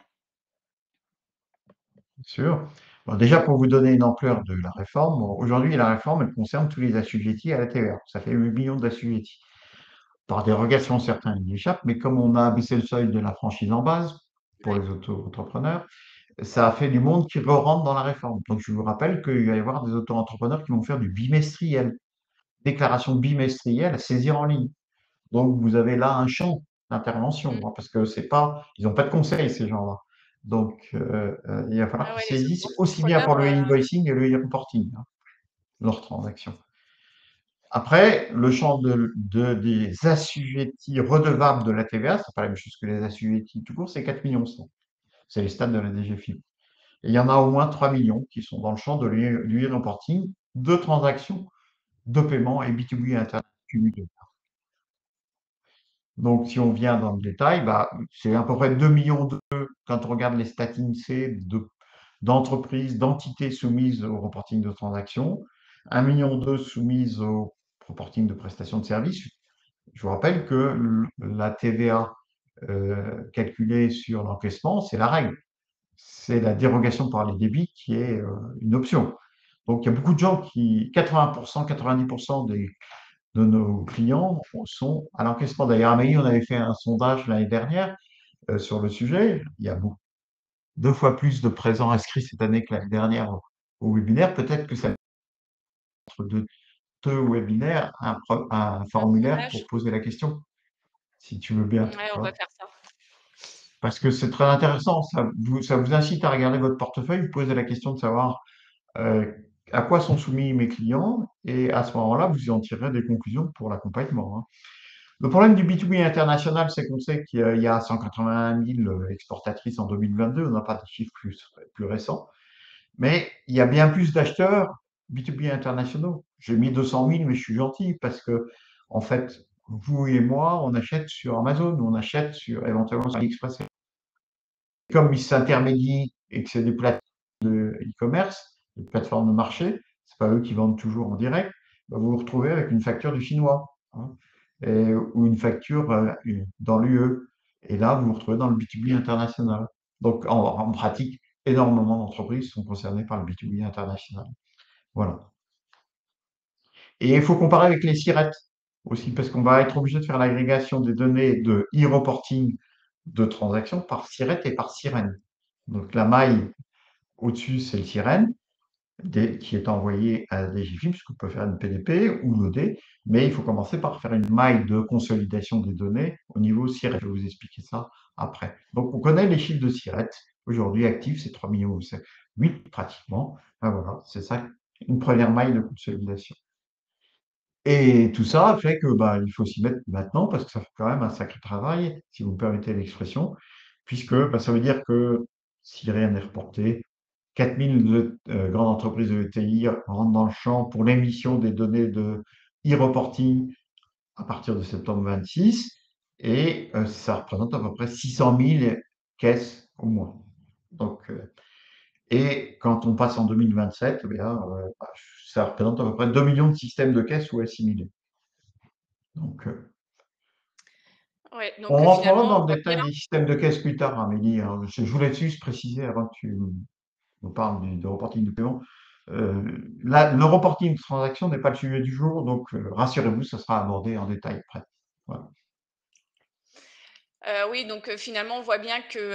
Bien sûr. Bon, déjà, pour vous donner une ampleur de la réforme, bon, aujourd'hui, la réforme, elle concerne tous les assujettis à la TVA. Ça fait 8 millions d'assujettis. Par dérogation, certains y échappent, mais comme on a abaissé le seuil de la franchise en base pour Ouais. les auto-entrepreneurs, ça a fait du monde qui re-rentre dans la réforme. Donc, je vous rappelle qu'il va y avoir des auto-entrepreneurs qui vont faire du bimestriel, déclaration bimestrielle à saisir en ligne. Donc, vous avez là un champ d'intervention, Mmh. hein, parce que c'est pas, ils n'ont pas de conseil, ces gens-là. Donc, il va falloir Ah qu'ils ouais, les saisissent aussi bien auto-entrepreneurs, pour le invoicing et le e-reporting, hein, leurs transactions. Après, le champ des assujettis redevables de la TVA, c'est pas la même chose que les assujettis tout court, c'est 4 millions. C'est les stades de la DGFiP. Et il y en a au moins 3 millions qui sont dans le champ de l'e-reporting, de transactions, de paiement et B2B Internet cumulés. Donc, si on vient dans le détail, bah, c'est à peu près 2 millions quand on regarde les stats INSEE d'entreprises, d'entités soumises au reporting de transactions, 1,2 million soumises au reporting de prestations de services. Je vous rappelle que la TVA calculée sur l'encaissement, c'est la règle. C'est la dérogation par les débits qui est une option. Donc, il y a beaucoup de gens 80%, 90% de nos clients sont à l'encaissement. D'ailleurs, Amélie, on avait fait un sondage l'année dernière sur le sujet. Il y a 2 fois plus de présents inscrits cette année que l'année dernière au webinaire. Peut-être que ça va être de 2 webinaires, un un formulaire sondage? pour poser la question, si tu veux bien. Ouais, on va Hein. faire ça. Parce que c'est très intéressant. Ça vous incite à regarder votre portefeuille, vous posez la question de savoir euh, à quoi sont soumis mes clients, et à ce moment-là, vous en tirerez des conclusions pour l'accompagnement. Hein. Le problème du B2B international, c'est qu'on sait qu'il y a 181 000 exportatrices en 2022, on n'a pas de chiffres plus récents, mais il y a bien plus d'acheteurs B2B internationaux. J'ai mis 200 000, mais je suis gentil parce que, en fait, vous et moi, on achète sur Amazon, on achète éventuellement sur AliExpress. Comme ils s'intermédient et que c'est des plateformes de e-commerce, des plateformes de marché, c'est pas eux qui vendent toujours en direct, bah, vous vous retrouvez avec une facture du chinois, hein, ou une facture dans l'UE. Et là, vous vous retrouvez dans le B2B international. Donc, en pratique, énormément d'entreprises sont concernées par le B2B international. Voilà. Et il faut comparer avec les SIRET aussi, parce qu'on va être obligé de faire l'agrégation des données de e-reporting de transactions par SIRET et par sirène. Donc, la maille au-dessus, c'est le sirène qui est envoyé à des JFIM, puisqu'on peut faire une PDP ou loader, mais il faut commencer par faire une maille de consolidation des données au niveau SIRET. Je vais vous expliquer ça après. Donc, on connaît les chiffres de SIRET. Aujourd'hui, actifs, c'est 3 millions, c'est 8 pratiquement. Ben voilà, c'est ça, une première maille de consolidation. Et tout ça fait que bah, il faut s'y mettre maintenant parce que ça fait quand même un sacré travail, si vous me permettez l'expression, puisque bah, ça veut dire que si rien n'est reporté, 4000 grandes entreprises de ETI rentrent dans le champ pour l'émission des données de e-reporting à partir de septembre 26 et ça représente à peu près 600 000 caisses au moins. Donc, et quand on passe en 2027, eh bien, bah, ça représente à peu près 2 millions de systèmes de caisses ou assimilés. Donc, Ouais, on donc rentrera finalement, dans on le voit bien. détail des systèmes de caisse plus tard, Amélie. Hein. Je voulais juste préciser avant que tu nous parles de reporting de paiement. Là, le reporting de transaction n'est pas le sujet du jour, donc rassurez-vous, ça sera abordé en détail après. Voilà. Oui, donc finalement, on voit bien que,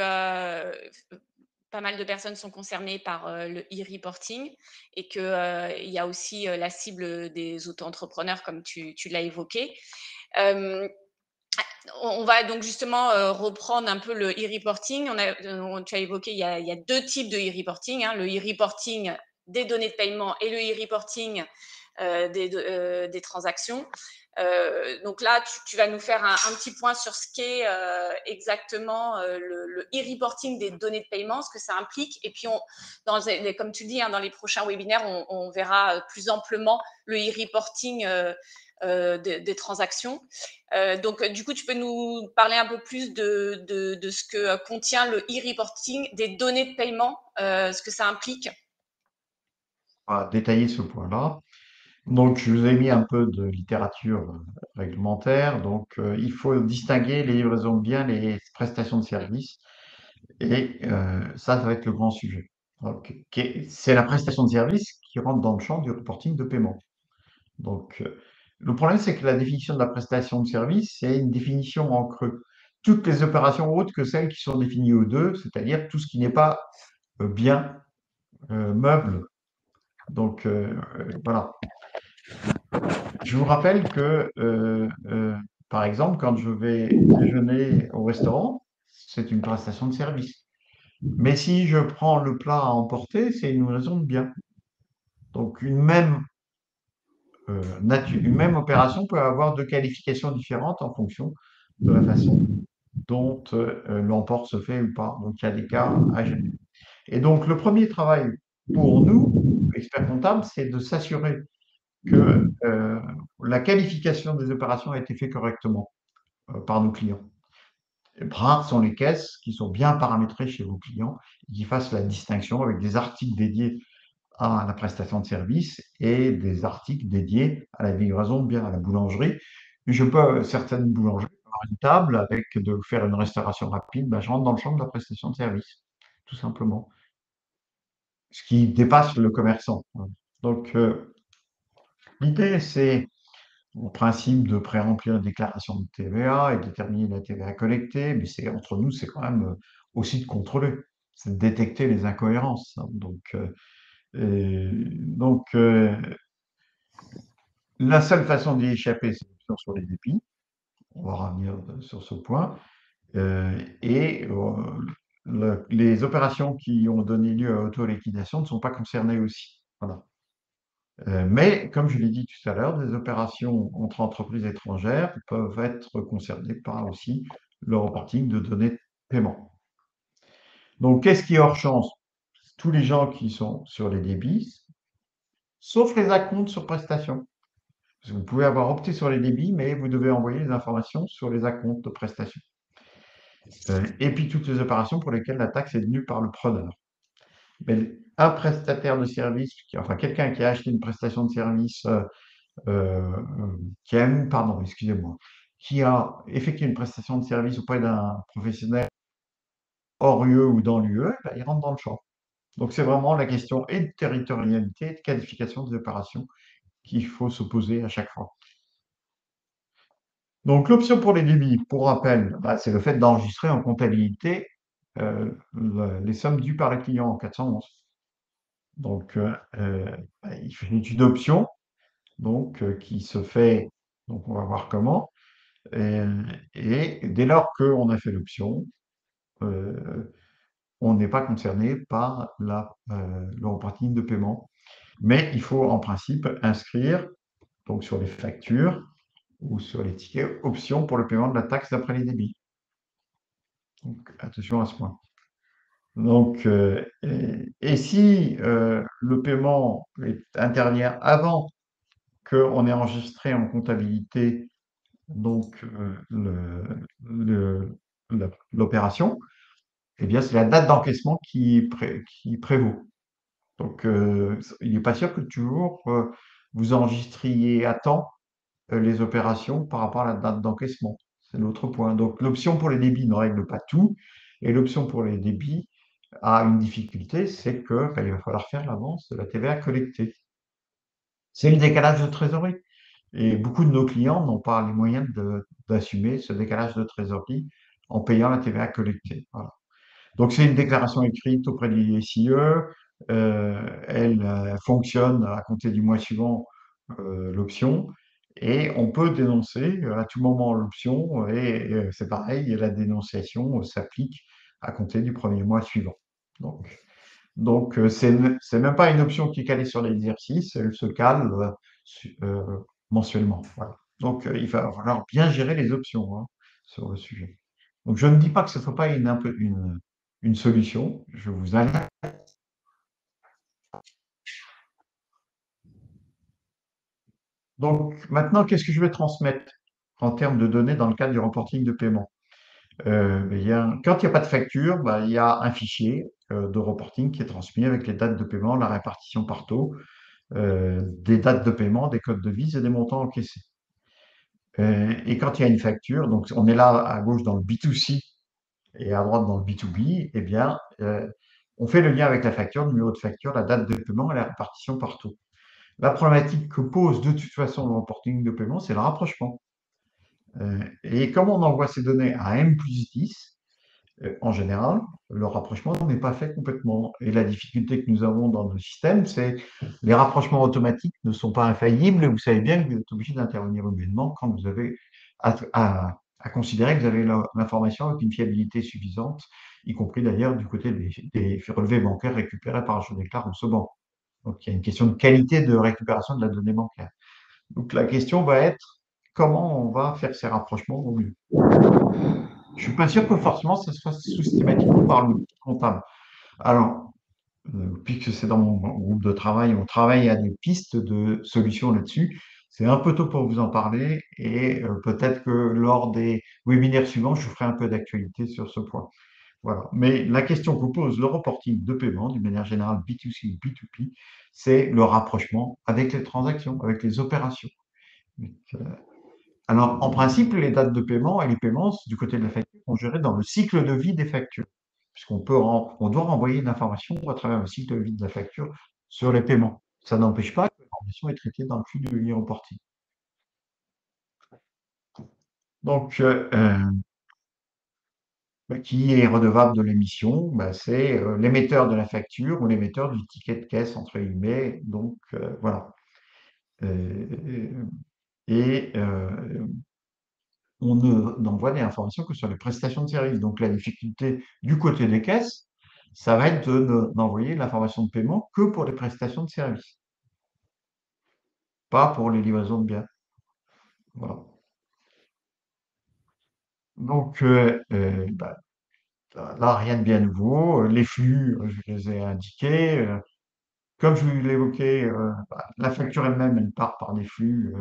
pas mal de personnes sont concernées par, le e-reporting et que, il y a aussi, la cible des auto-entrepreneurs comme tu l'as évoqué. Hem On va donc justement reprendre un peu le e-reporting. Tu as évoqué, il y a deux types de e-reporting, hein, le e-reporting des données de paiement et le e-reporting des transactions. Donc là, tu vas nous faire un petit point sur ce qu'est exactement le e-reporting des données de paiement, ce que ça implique. Et puis, comme tu le dis, hein, dans les prochains webinaires, on verra plus amplement le e-reporting des transactions. Donc, du coup, tu peux nous parler un peu plus de ce que contient le e-reporting des données de paiement, ce que ça implique. On va détailler ce point-là. Donc, je vous ai mis un peu de littérature réglementaire. Donc, il faut distinguer les livraisons de biens, les prestations de services. Et ça va être le grand sujet. Donc, c'est la prestation de service qui rentre dans le champ du reporting de paiement. Donc, le problème, c'est que la définition de la prestation de service, c'est une définition en creux. Toutes les opérations autres que celles qui sont définies au 2, c'est-à-dire tout ce qui n'est pas bien, meuble. Donc, voilà. Je vous rappelle que, par exemple, quand je vais déjeuner au restaurant, c'est une prestation de service. Mais si je prends le plat à emporter, c'est une livraison de biens. Donc, une même opération peut avoir deux qualifications différentes en fonction de la façon dont l'emport se fait ou pas. Donc, il y a des cas à gérer. Et donc, le premier travail pour nous, experts comptables, c'est de s'assurer que la qualification des opérations a été faite correctement par nos clients. Rares sont les caisses qui sont bien paramétrées chez vos clients et qui fassent la distinction avec des articles dédiés à la prestation de service et des articles dédiés à la livraison de biens à la boulangerie. Je peux, certaines boulangeries, avoir une table avec de faire une restauration rapide, ben, je rentre dans le champ de la prestation de service, tout simplement. Ce qui dépasse le commerçant. Donc, l'idée, c'est en principe de pré-remplir une déclaration de TVA et déterminer la TVA collectée, mais c'est entre nous, c'est quand même aussi de contrôler, c'est de détecter les incohérences, hein. Donc, la seule façon d'y échapper, c'est l'option sur les débits. On va revenir sur ce point. Et les opérations qui ont donné lieu à auto-liquidation ne sont pas concernées aussi. Voilà. Mais, comme je l'ai dit tout à l'heure, des opérations entre entreprises étrangères peuvent être concernées par aussi le reporting de données de paiement. Donc, qu'est-ce qui est hors champ? Tous les gens qui sont sur les débits, sauf les acomptes sur prestation. Parce que vous pouvez avoir opté sur les débits, mais vous devez envoyer les informations sur les acomptes de prestation. Et puis toutes les opérations pour lesquelles la taxe est tenue par le preneur. Mais un prestataire de service, enfin quelqu'un qui a acheté une prestation de service, pardon, excusez-moi, qui a effectué une prestation de service auprès d'un professionnel hors UE ou dans l'UE, ben, il rentre dans le champ. Donc c'est vraiment la question et de territorialité et de qualification des opérations qu'il faut se poser à chaque fois. Donc l'option pour les débits, pour rappel, bah, c'est le fait d'enregistrer en comptabilité les sommes dues par les clients en 411. Donc bah, il fait une étude d'option donc, qui se fait, donc on va voir comment. Et, et dès lors qu'on a fait l'option, on n'est pas concerné par le reporting de paiement. Mais il faut en principe inscrire donc sur les factures ou sur les tickets option pour le paiement de la taxe d'après les débits. Donc attention à ce point. Donc, et si le paiement intervient avant qu'on ait enregistré en comptabilité donc l'opération, eh bien c'est la date d'encaissement qui prévaut. Donc, il n'est pas sûr que toujours vous enregistriez à temps les opérations par rapport à la date d'encaissement. C'est l'autre point. Donc, l'option pour les débits ne règle pas tout. Et l'option pour les débits a une difficulté, c'est que il va falloir faire l'avance de la TVA collectée. C'est le décalage de trésorerie. Et beaucoup de nos clients n'ont pas les moyens d'assumer ce décalage de trésorerie en payant la TVA collectée. Voilà. Donc, c'est une déclaration écrite auprès de l'ISIE. Elle fonctionne à compter du mois suivant l'option. Et on peut dénoncer à tout moment l'option et c'est pareil, la dénonciation s'applique à compter du premier mois suivant. Donc, c'est même pas une option qui est calée sur l'exercice, elle se cale mensuellement. Voilà. Donc, il va falloir bien gérer les options sur le sujet. Donc, je ne dis pas que ce ne soit pas une solution. Je vous invite. Donc, maintenant, qu'est-ce que je vais transmettre en termes de données dans le cadre du reporting de paiement? Quand il n'y a pas de facture, il y a un fichier de reporting qui est transmis avec les dates de paiement, la répartition par taux, des dates de paiement, des codes de devise et des montants encaissés. Et quand il y a une facture, donc on est là à gauche dans le B2C et à droite dans le B2B, eh bien, on fait le lien avec la facture, le numéro de facture, la date de paiement et la répartition par taux. La problématique que pose de toute façon le reporting de paiement, c'est le rapprochement. Et comme on envoie ces données à M+10, en général, le rapprochement n'est pas fait complètement. Et la difficulté que nous avons dans nos systèmes, c'est les rapprochements automatiques ne sont pas infaillibles. Et vous savez bien que vous êtes obligé d'intervenir humainement quand vous avez à considérer que vous avez l'information avec une fiabilité suffisante, y compris d'ailleurs du côté des relevés bancaires récupérés par Je déclare ou SoBank. Donc il y a une question de qualité de récupération de la donnée bancaire. Donc la question va être comment on va faire ces rapprochements au mieux. Je suis pas sûr que forcément ça soit systématique par le comptable. Alors, puisque c'est dans mon groupe de travail, on travaille à des pistes de solutions là-dessus. C'est un peu tôt pour vous en parler et peut-être que lors des webinaires suivants, je ferai un peu d'actualité sur ce point. Voilà. Mais la question que pose le reporting de paiement, d'une manière générale B2C ou B2P, c'est le rapprochement avec les transactions, avec les opérations. Alors, en principe, les dates de paiement et les paiements du côté de la facture sont gérés dans le cycle de vie des factures, on doit renvoyer une information à travers le cycle de vie de la facture sur les paiements. Ça n'empêche pas que l'information est traitée dans le flux de e-reporting. Donc, qui est redevable de l'émission? C'est l'émetteur de la facture ou l'émetteur du ticket de caisse, entre guillemets. Donc, voilà. Et on n'envoie des informations que sur les prestations de services. Donc la difficulté du côté des caisses, ça va être d'envoyer l'information de paiement que pour les prestations de services, pas pour les livraisons de biens. Voilà. Donc là, rien de bien nouveau. Les flux, je les ai indiqués. Comme je vous l'évoquais, la facture elle-même, elle part par des flux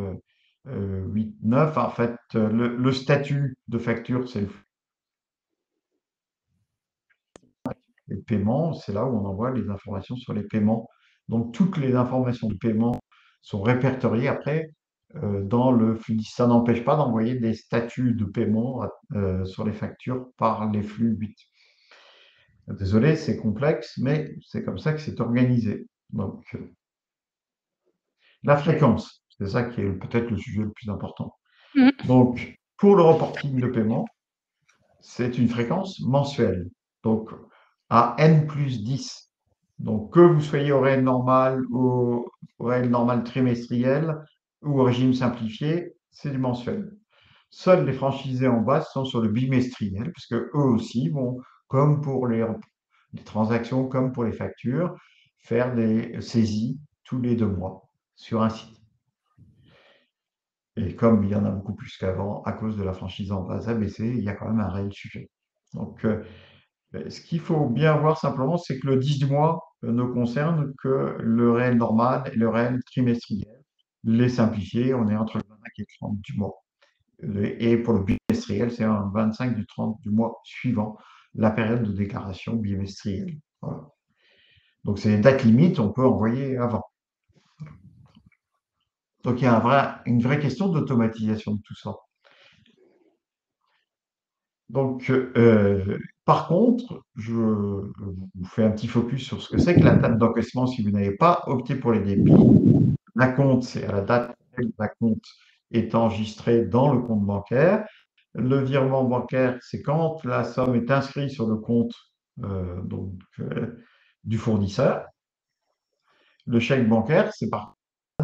8, 9. En fait, le statut de facture, c'est le flux. Les paiements, c'est là où on envoie les informations sur les paiements. Donc, toutes les informations de paiement sont répertoriées après dans le flux. Ça n'empêche pas d'envoyer des statuts de paiement sur les factures par les flux 8. Désolé, c'est complexe, mais c'est comme ça que c'est organisé. Donc, la fréquence, c'est ça qui est peut-être le sujet le plus important. Donc, pour le reporting de paiement, c'est une fréquence mensuelle. Donc, à N+10. Donc, que vous soyez au réel normal, au réel normal trimestriel ou au régime simplifié, c'est du mensuel. Seuls les franchisés en bas sont sur le bimestriel, parce que eux aussi vont, comme pour les transactions, comme pour les factures, faire des saisies tous les 2 mois sur un site. Et comme il y en a beaucoup plus qu'avant, à cause de la franchise en base ABC, il y a quand même un réel sujet. Donc, ce qu'il faut bien voir simplement, c'est que le 10 du mois ne concerne que le réel normal et le réel trimestriel. Les simplifiés, on est entre le 25 et le 30 du mois. Et pour le bimestriel, c'est un 25 du 30 du mois suivant la période de déclaration bimestrielle. Voilà. Donc, c'est une date limite, on peut envoyer avant. Donc, il y a une vraie question d'automatisation de tout ça. Donc, par contre, je vous fais un petit focus sur ce que c'est que la date d'encaissement si vous n'avez pas opté pour les débits. L'acompte, c'est à la date où l'acompte est enregistré dans le compte bancaire. Le virement bancaire, c'est quand la somme est inscrite sur le compte du fournisseur. Le chèque bancaire, c'est par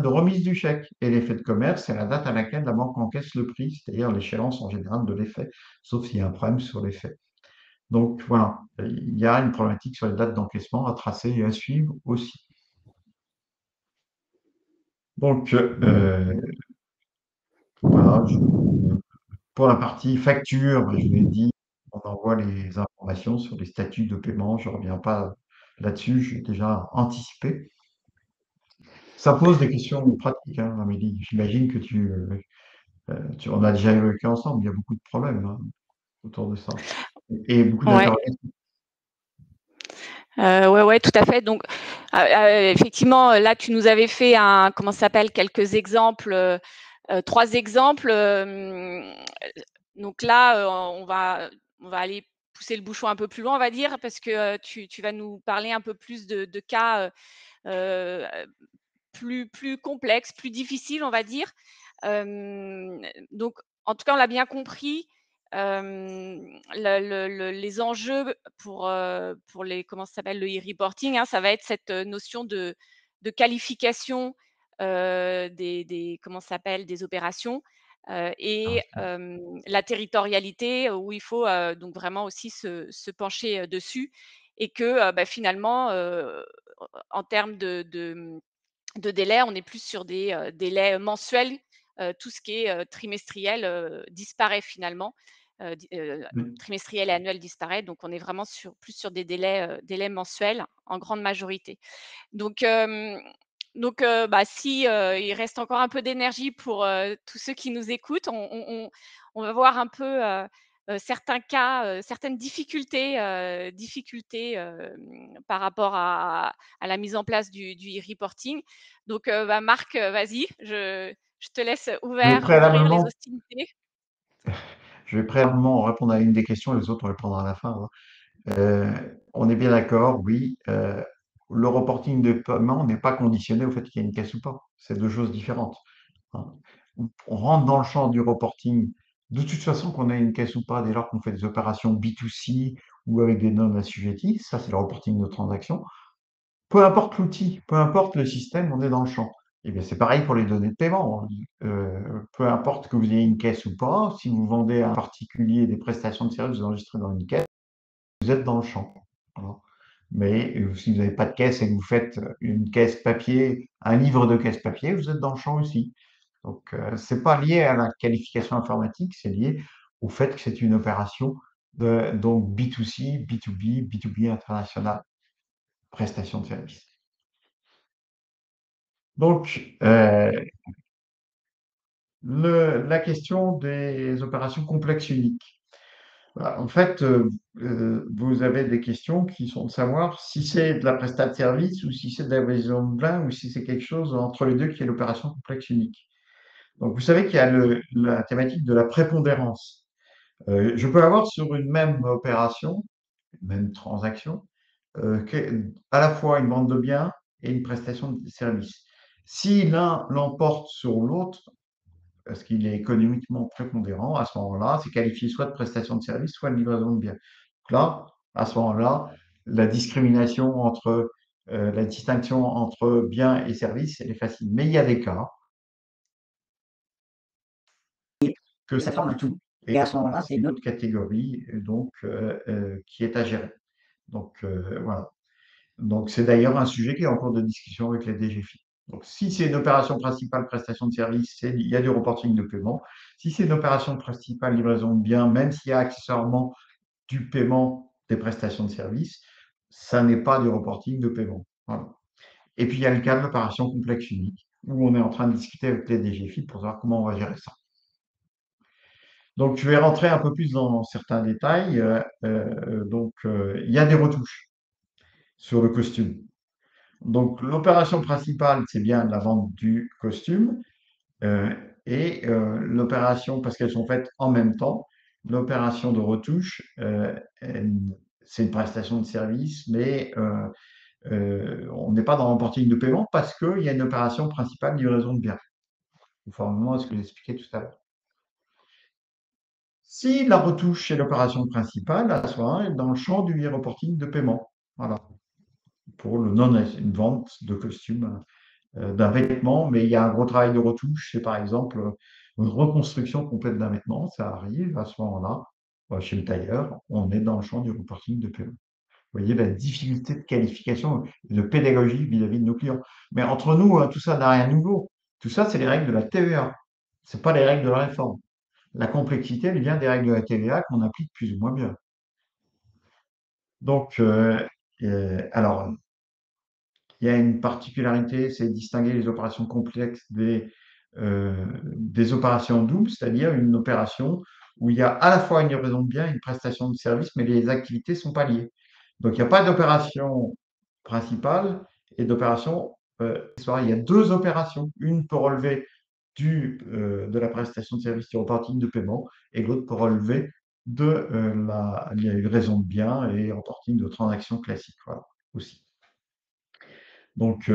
de remise du chèque. Et l'effet de commerce, c'est la date à laquelle la banque encaisse le prix, c'est-à-dire l'échéance en général de l'effet, sauf s'il y a un problème sur l'effet. Donc voilà, il y a une problématique sur les dates d'encaissement à tracer et à suivre aussi. Donc voilà, pour la partie facture, je vous l'ai dit, on envoie les informations sur les statuts de paiement. Je ne reviens pas là-dessus, j'ai déjà anticipé. Ça pose des questions pratiques, hein, Amélie. J'imagine que on a déjà évoqué ensemble, il y a beaucoup de problèmes hein, autour de ça. Et beaucoup Ouais. d'interrogations. Ouais, tout à fait. Donc, effectivement, là, tu nous avais fait quelques exemples, 3 exemples. Donc là, on va aller pousser le bouchon un peu plus loin, on va dire, parce que tu vas nous parler un peu plus de cas plus complexes, plus difficiles, on va dire. Donc, en tout cas, on l'a bien compris. Les enjeux pour le e-reporting, hein, ça va être cette notion de qualification des opérations et la territorialité où il faut donc vraiment aussi se pencher dessus et que finalement, en termes de délai, on est plus sur des délais mensuels. Tout ce qui est trimestriel disparaît finalement. Oui. Trimestriel et annuel disparaît. Donc, on est vraiment plus sur des délais mensuels en grande majorité. Donc, si il reste encore un peu d'énergie pour tous ceux qui nous écoutent, on va voir un peu certains cas, certaines difficultés par rapport à la mise en place du e-reporting. Donc, Marc, vas-y, je te laisse Je vais ouvrir les préalablement, hostilités. je vais préalablement répondre à une des questions, les autres on répondra à la fin, hein. On est bien d'accord, oui. Le reporting de paiement n'est pas conditionné au fait qu'il y ait une caisse ou pas. C'est deux choses différentes, hein. On rentre dans le champ du reporting de toute façon qu'on ait une caisse ou pas dès lors qu'on fait des opérations B2C ou avec des non assujettis. Ça, c'est le reporting de transaction. Peu importe l'outil, peu importe le système, on est dans le champ. Et bien, c'est pareil pour les données de paiement, hein. Peu importe que vous ayez une caisse ou pas, si vous vendez à un particulier des prestations de services enregistrées dans une caisse, vous êtes dans le champ. Voilà. Mais si vous n'avez pas de caisse et que vous faites une caisse papier, un livre de caisse papier, vous êtes dans le champ aussi. Donc, c'est pas lié à la qualification informatique, c'est lié au fait que c'est une opération donc B2C, B2B, B2B international, prestation de service. Donc, la question des opérations complexes uniques. Voilà, en fait, vous avez des questions qui sont de savoir si c'est de la prestation de service ou si c'est de la livraison de biens ou si c'est quelque chose entre les deux qui est l'opération complexe unique. Donc, vous savez qu'il y a la thématique de la prépondérance. Je peux avoir sur une même opération, une même transaction, à la fois une vente de biens et une prestation de service. Si l'un l'emporte sur l'autre, parce qu'il est économiquement prépondérant, à ce moment-là, c'est qualifié soit de prestation de service, soit de livraison de biens. Donc là, à ce moment-là, la discrimination la distinction entre biens et services, elle est facile. Mais il y a des cas que ça forme un tout. Et à ce moment-là, c'est une autre catégorie donc, qui est à gérer. Donc voilà. Donc c'est d'ailleurs un sujet qui est en cours de discussion avec les DGFiP. Donc si c'est une opération principale prestation de service, il y a du reporting de paiement. Si c'est une opération principale livraison de biens, même s'il y a accessoirement du paiement des prestations de service, ça n'est pas du reporting de paiement. Voilà. Et puis il y a le cas de l'opération complexe unique, où on est en train de discuter avec les DGFiP pour savoir comment on va gérer ça. Donc, je vais rentrer un peu plus dans certains détails. Il y a des retouches sur le costume. Donc, l'opération principale, c'est bien la vente du costume. L'opération, parce qu'elles sont faites en même temps, l'opération de retouche, c'est une prestation de service, mais on n'est pas dans le reporting de paiement parce qu'il y a une opération principale de livraison de biens, conformément à ce que j'expliquais tout à l'heure. Si la retouche est l'opération principale, à ce moment-là, elle est dans le champ du e-reporting de paiement. Voilà. Pour une vente de costume d'un vêtement, mais il y a un gros travail de retouche, c'est par exemple une reconstruction complète d'un vêtement, ça arrive à ce moment-là, chez le tailleur, on est dans le champ du reporting de paiement. Vous voyez la difficulté de qualification et de pédagogie vis-à-vis de nos clients. Mais entre nous, tout ça n'a rien de nouveau. Tout ça, c'est les règles de la TVA. Ce pas les règles de la réforme. La complexité, elle vient des règles de la TVA qu'on applique plus ou moins bien. Donc, alors, il y a une particularité, c'est distinguer les opérations complexes des opérations doubles, c'est-à-dire une opération où il y a à la fois une livraison de biens et une prestation de service, mais les activités ne sont pas liées. Donc, il n'y a pas d'opération principale et d'opération accessoire. Il y a deux opérations. Une peut relever de la prestation de service du reporting de paiement et l'autre peut relever de la livraison de biens et reporting de transactions classiques. Voilà, aussi. Donc,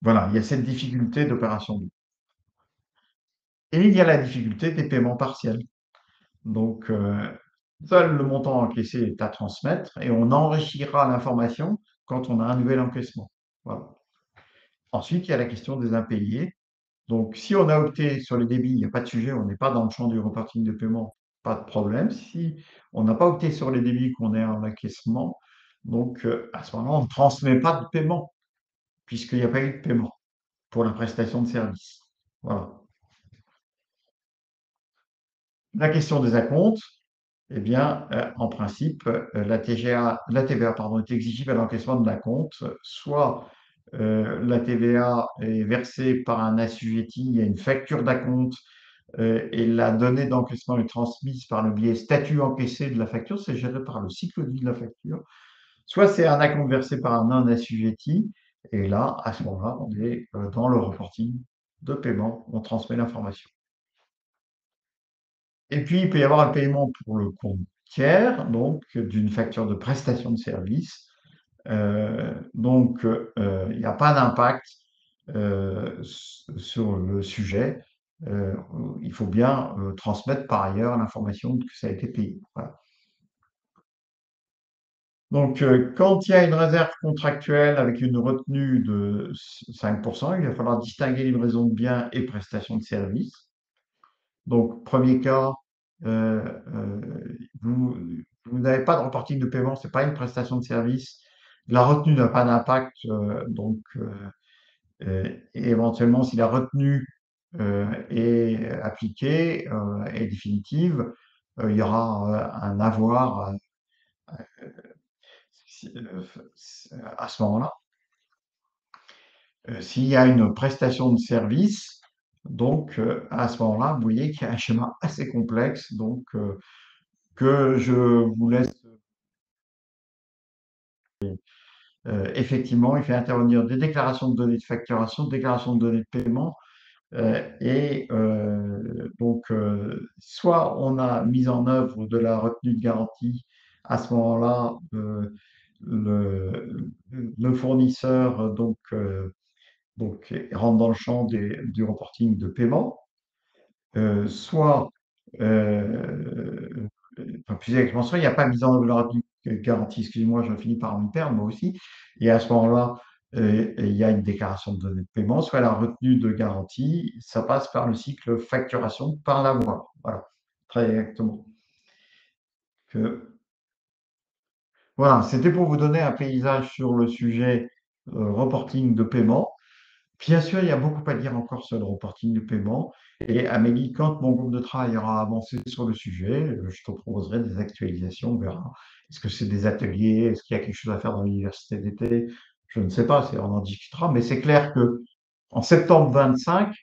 voilà, il y a cette difficulté d'opération double. Et il y a la difficulté des paiements partiels. Donc, seul le montant encaissé est à transmettre et on enrichira l'information quand on a un nouvel encaissement. Voilà. Ensuite, il y a la question des impayés. Donc, si on a opté sur les débits, il n'y a pas de sujet, on n'est pas dans le champ du reporting de paiement, pas de problème. Si on n'a pas opté sur les débits, qu'on est en encaissement, donc à ce moment-là, on ne transmet pas de paiement, puisqu'il n'y a pas eu de paiement pour la prestation de service. Voilà. La question des acomptes, eh bien, en principe, la TVA pardon, est exigible à l'encaissement de l'acompte, soit la TVA est versée par un assujetti, il y a une facture d'acompte et la donnée d'encaissement est transmise par le biais statut encaissé de la facture, c'est géré par le cycle de vie de la facture, soit c'est un acompte versé par un non-assujetti, et là, à ce moment-là, on est dans le reporting de paiement, on transmet l'information. Et puis, il peut y avoir un paiement pour le compte tiers, donc d'une facture de prestation de service. Donc, il n'y a pas d'impact sur le sujet. Il faut bien transmettre par ailleurs l'information que ça a été payé. Voilà. Donc, quand il y a une réserve contractuelle avec une retenue de 5%, il va falloir distinguer livraison de biens et prestation de services. Donc, premier cas, euh, euh, vous, vous n'avez pas de reporting de paiement, ce n'est pas une prestation de service. La retenue n'a pas d'impact, et éventuellement, si la retenue est appliquée, est définitive, il y aura un avoir à ce moment-là. S'il y a une prestation de service, donc à ce moment-là, vous voyez qu'il y a un schéma assez complexe, donc que je vous laisse. Effectivement, il fait intervenir des déclarations de données de facturation, des déclarations de données de paiement, et donc soit on a mis en œuvre de la retenue de garantie, à ce moment-là, le fournisseur donc rentre dans le champ du reporting de paiement, soit enfin, plus exactement, soit il n'y a pas mise en œuvre de la retenue de garantie, excusez-moi, je finis par me perdre moi aussi, et à ce moment-là, il y a une déclaration de données de paiement, soit la retenue de garantie, ça passe par le cycle facturation par l'avoir. Voilà, très exactement. Voilà, c'était pour vous donner un paysage sur le sujet reporting de paiement. Bien sûr, il y a beaucoup à dire encore sur le reporting de paiement. Et Amélie, quand mon groupe de travail aura avancé sur le sujet, je te proposerai des actualisations. On verra. Est-ce que c'est des ateliers? Est-ce qu'il y a quelque chose à faire dans l'université d'été? Je ne sais pas, on en discutera. Mais c'est clair que en septembre 25,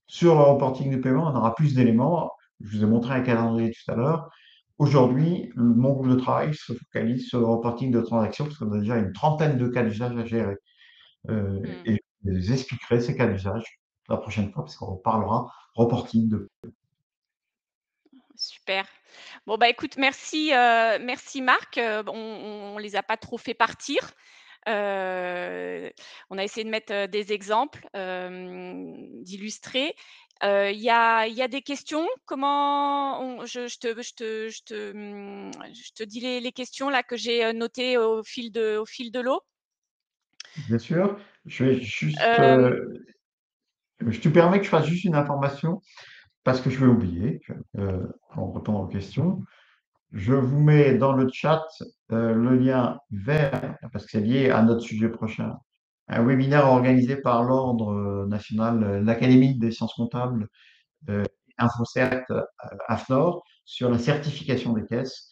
sur le reporting de paiement, on aura plus d'éléments. Je vous ai montré un calendrier tout à l'heure. Aujourd'hui, mon groupe de travail se focalise sur le reporting de transactions parce qu'on a déjà une trentaine de cas d'usage à gérer. Et je les expliquerai ces cas d'usage la prochaine fois parce qu'on parlera reporting de. Super. Bon, bah, écoute, merci, merci Marc. On les a pas trop fait partir. On a essayé de mettre, des exemples, d'illustrer. Il y a des questions? Comment on je te dis les questions là que j'ai, notées au fil de l'eau? Bien sûr. Je vais juste, Euh, je te permets que je fasse juste une information parce que je vais oublier en répondant aux questions. Je vous mets dans le chat le lien vers, parce que c'est lié à notre sujet prochain, un webinaire organisé par l'Ordre national, l'Académie des sciences comptables, InfoCert AFNOR, sur la certification des caisses.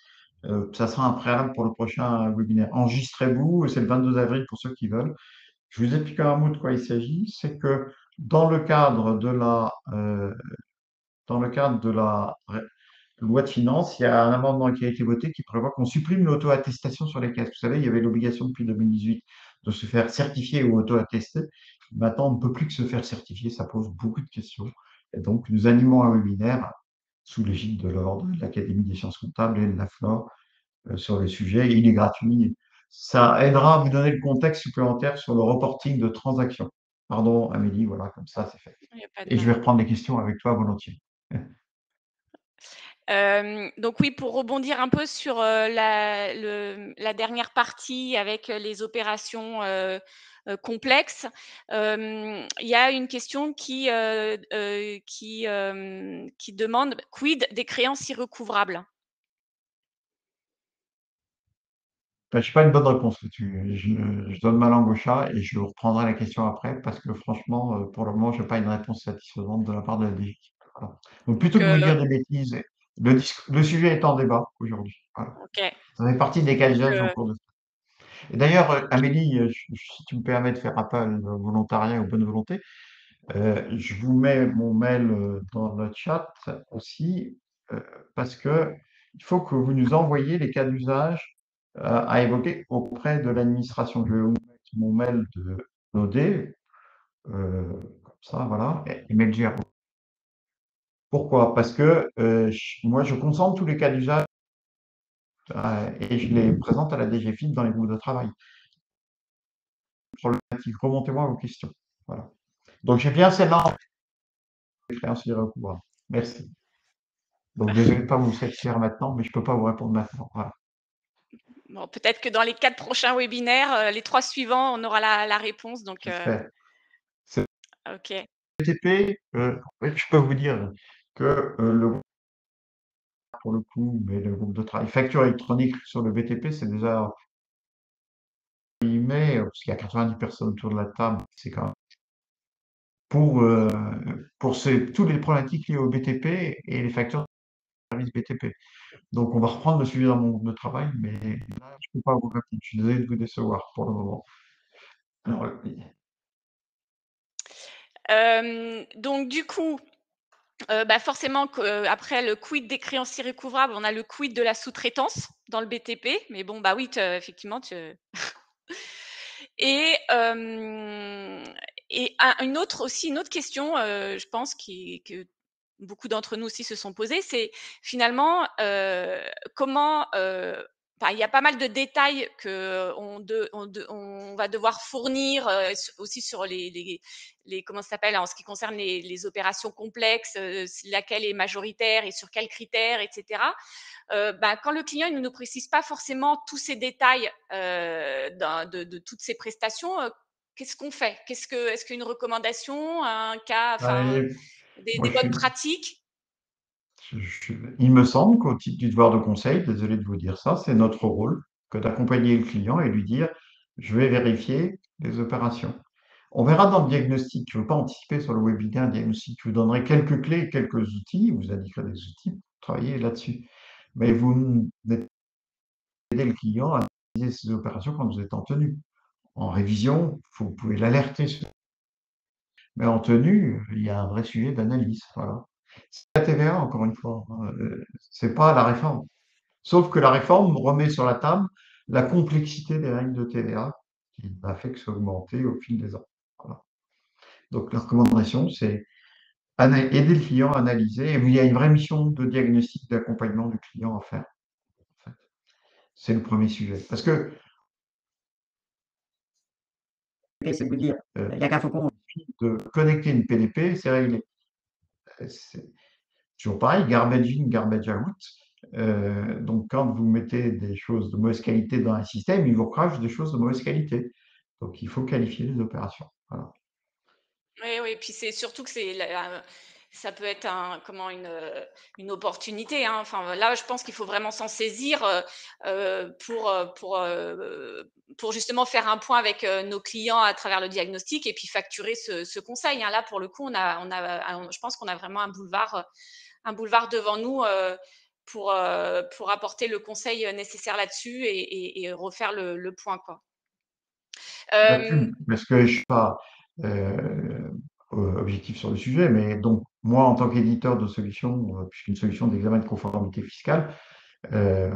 Ça sera un préalable pour le prochain webinaire. Enregistrez-vous, c'est le 22 avril pour ceux qui veulent. Je vous explique un mot de quoi il s'agit. C'est que dans le cadre de la loi de finances, il y a un amendement qui a été voté qui prévoit qu'on supprime l'auto-attestation sur les caisses. Vous savez, il y avait l'obligation depuis 2018 de se faire certifier ou auto-attester. Maintenant, on ne peut plus que se faire certifier. Ça pose beaucoup de questions. Et donc, nous animons un webinaire sous l'égide de l'Ordre, de l'Académie des sciences comptables et de la FLOR sur le sujet. Il est gratuit. Ça aidera à vous donner le contexte supplémentaire sur le reporting de transactions. Pardon, Amélie, voilà, comme ça, c'est fait. il n'y a pas de Et je vais mal. reprendre les questions avec toi volontiers. Donc oui, pour rebondir un peu sur la dernière partie avec les opérations complexes, il y a une question qui demande quid des créances irrecouvrables? Ben, je n'ai pas une bonne réponse là-dessus. Je donne ma langue au chat et je reprendrai la question après parce que franchement, pour le moment, je n'ai pas une réponse satisfaisante de la part de la DGFiP. Voilà. Donc, plutôt Donc, que de vous dire des bêtises, le sujet est en débat aujourd'hui. Voilà. OK. Ça fait partie des cas Donc, d'usage en cours de. Et d'ailleurs, Amélie, si tu me permets de faire appel au volontariat et aux bonnes volontés, je vous mets mon mail dans le chat aussi, parce que il faut que vous nous envoyiez les cas d'usage à évoquer auprès de l'administration. Je vais vous mettre mon mail de l'OD, comme ça, voilà, email GR. Pourquoi? Parce que moi, je concentre tous les cas d'usage et je les présente à la DGFiP dans les groupes de travail. Problématique, remontez-moi vos questions. Voilà. Donc, j'ai bien celle-là en créance irrécouvrable. Merci. Donc, désolé de ne pas vous satisfaire maintenant, mais je ne peux pas vous répondre maintenant. Voilà. bon, peut-être que dans les 4 prochains webinaires, les 3 suivants, on aura la réponse. Donc, J'espère. C'est OK. BTP, oui, je peux vous dire que pour le coup, mais le groupe de travail facture électronique sur le BTP, c'est déjà parce qu'il y a 90 personnes autour de la table, c'est quand même pour, tous les problématiques liées au BTP et les factures de service BTP. Donc, on va reprendre le sujet dans mon groupe de travail, mais là, je ne peux pas vous répondre. Je suis désolé de vous décevoir pour le moment. Alors, Donc du coup, bah, forcément après le quid des créances irrécouvrables, on a le quid de la sous-traitance dans le BTP. Mais bon, bah, oui, effectivement, et hem et une autre question, je pense que beaucoup d'entre nous aussi se sont posées, c'est finalement, comment, enfin, il y a pas mal de détails qu'on va devoir fournir, aussi sur les comment ça s'appelle? En ce qui concerne les opérations complexes, laquelle est majoritaire et sur quels critères, et cetera. Bah, quand le client il ne nous précise pas forcément tous ces détails de toutes ces prestations, qu'est-ce qu'on fait? Est-ce qu'une recommandation, un cas, enfin allez, moi, des je bonnes suis, pratiques? il me semble qu'au titre du devoir de conseil, désolé de vous dire ça, c'est notre rôle que d'accompagner le client et lui dire, je vais vérifier les opérations. On verra dans le diagnostic, je ne veux pas anticiper sur le webinaire diagnostic, je vous donnerai quelques clés, quelques outils, vous indiquerai des outils pour travailler là-dessus. Mais vous aidez le client à analyser ses opérations quand vous êtes en tenue. En révision, vous pouvez l'alerter. Mais en tenue, il y a un vrai sujet d'analyse. Voilà. C'est la TVA, encore une fois. C'est pas la réforme. Sauf que la réforme remet sur la table la complexité des règles de TVA qui n'a fait que s'augmenter au fil des ans. Voilà. Donc la recommandation, c'est aider le client à analyser. Et il y a une vraie mission de diagnostic, d'accompagnement du client à faire. En fait. C'est le premier sujet. Parce que c'est de dire, il y a qu'un faucon de connecter une PDP, c'est réglé. C'est toujours pareil, garbage in, garbage out. Donc, quand vous mettez des choses de mauvaise qualité dans un système, il vous crache des choses de mauvaise qualité. Donc, il faut qualifier les opérations. Voilà. Oui, oui, puis c'est surtout que ça peut être une opportunité, hein. Enfin, là, je pense qu'il faut vraiment s'en saisir pour justement faire un point avec nos clients à travers le diagnostic et puis facturer ce conseil, hein. Là, pour le coup, je pense qu'on a vraiment un boulevard devant nous pour apporter le conseil nécessaire là-dessus et refaire le point, quoi. Euh, Parce que je ne suis pas euh, objectif sur le sujet, mais donc moi, en tant qu'éditeur de solutions, puisqu'une solution d'examen de conformité fiscale, euh,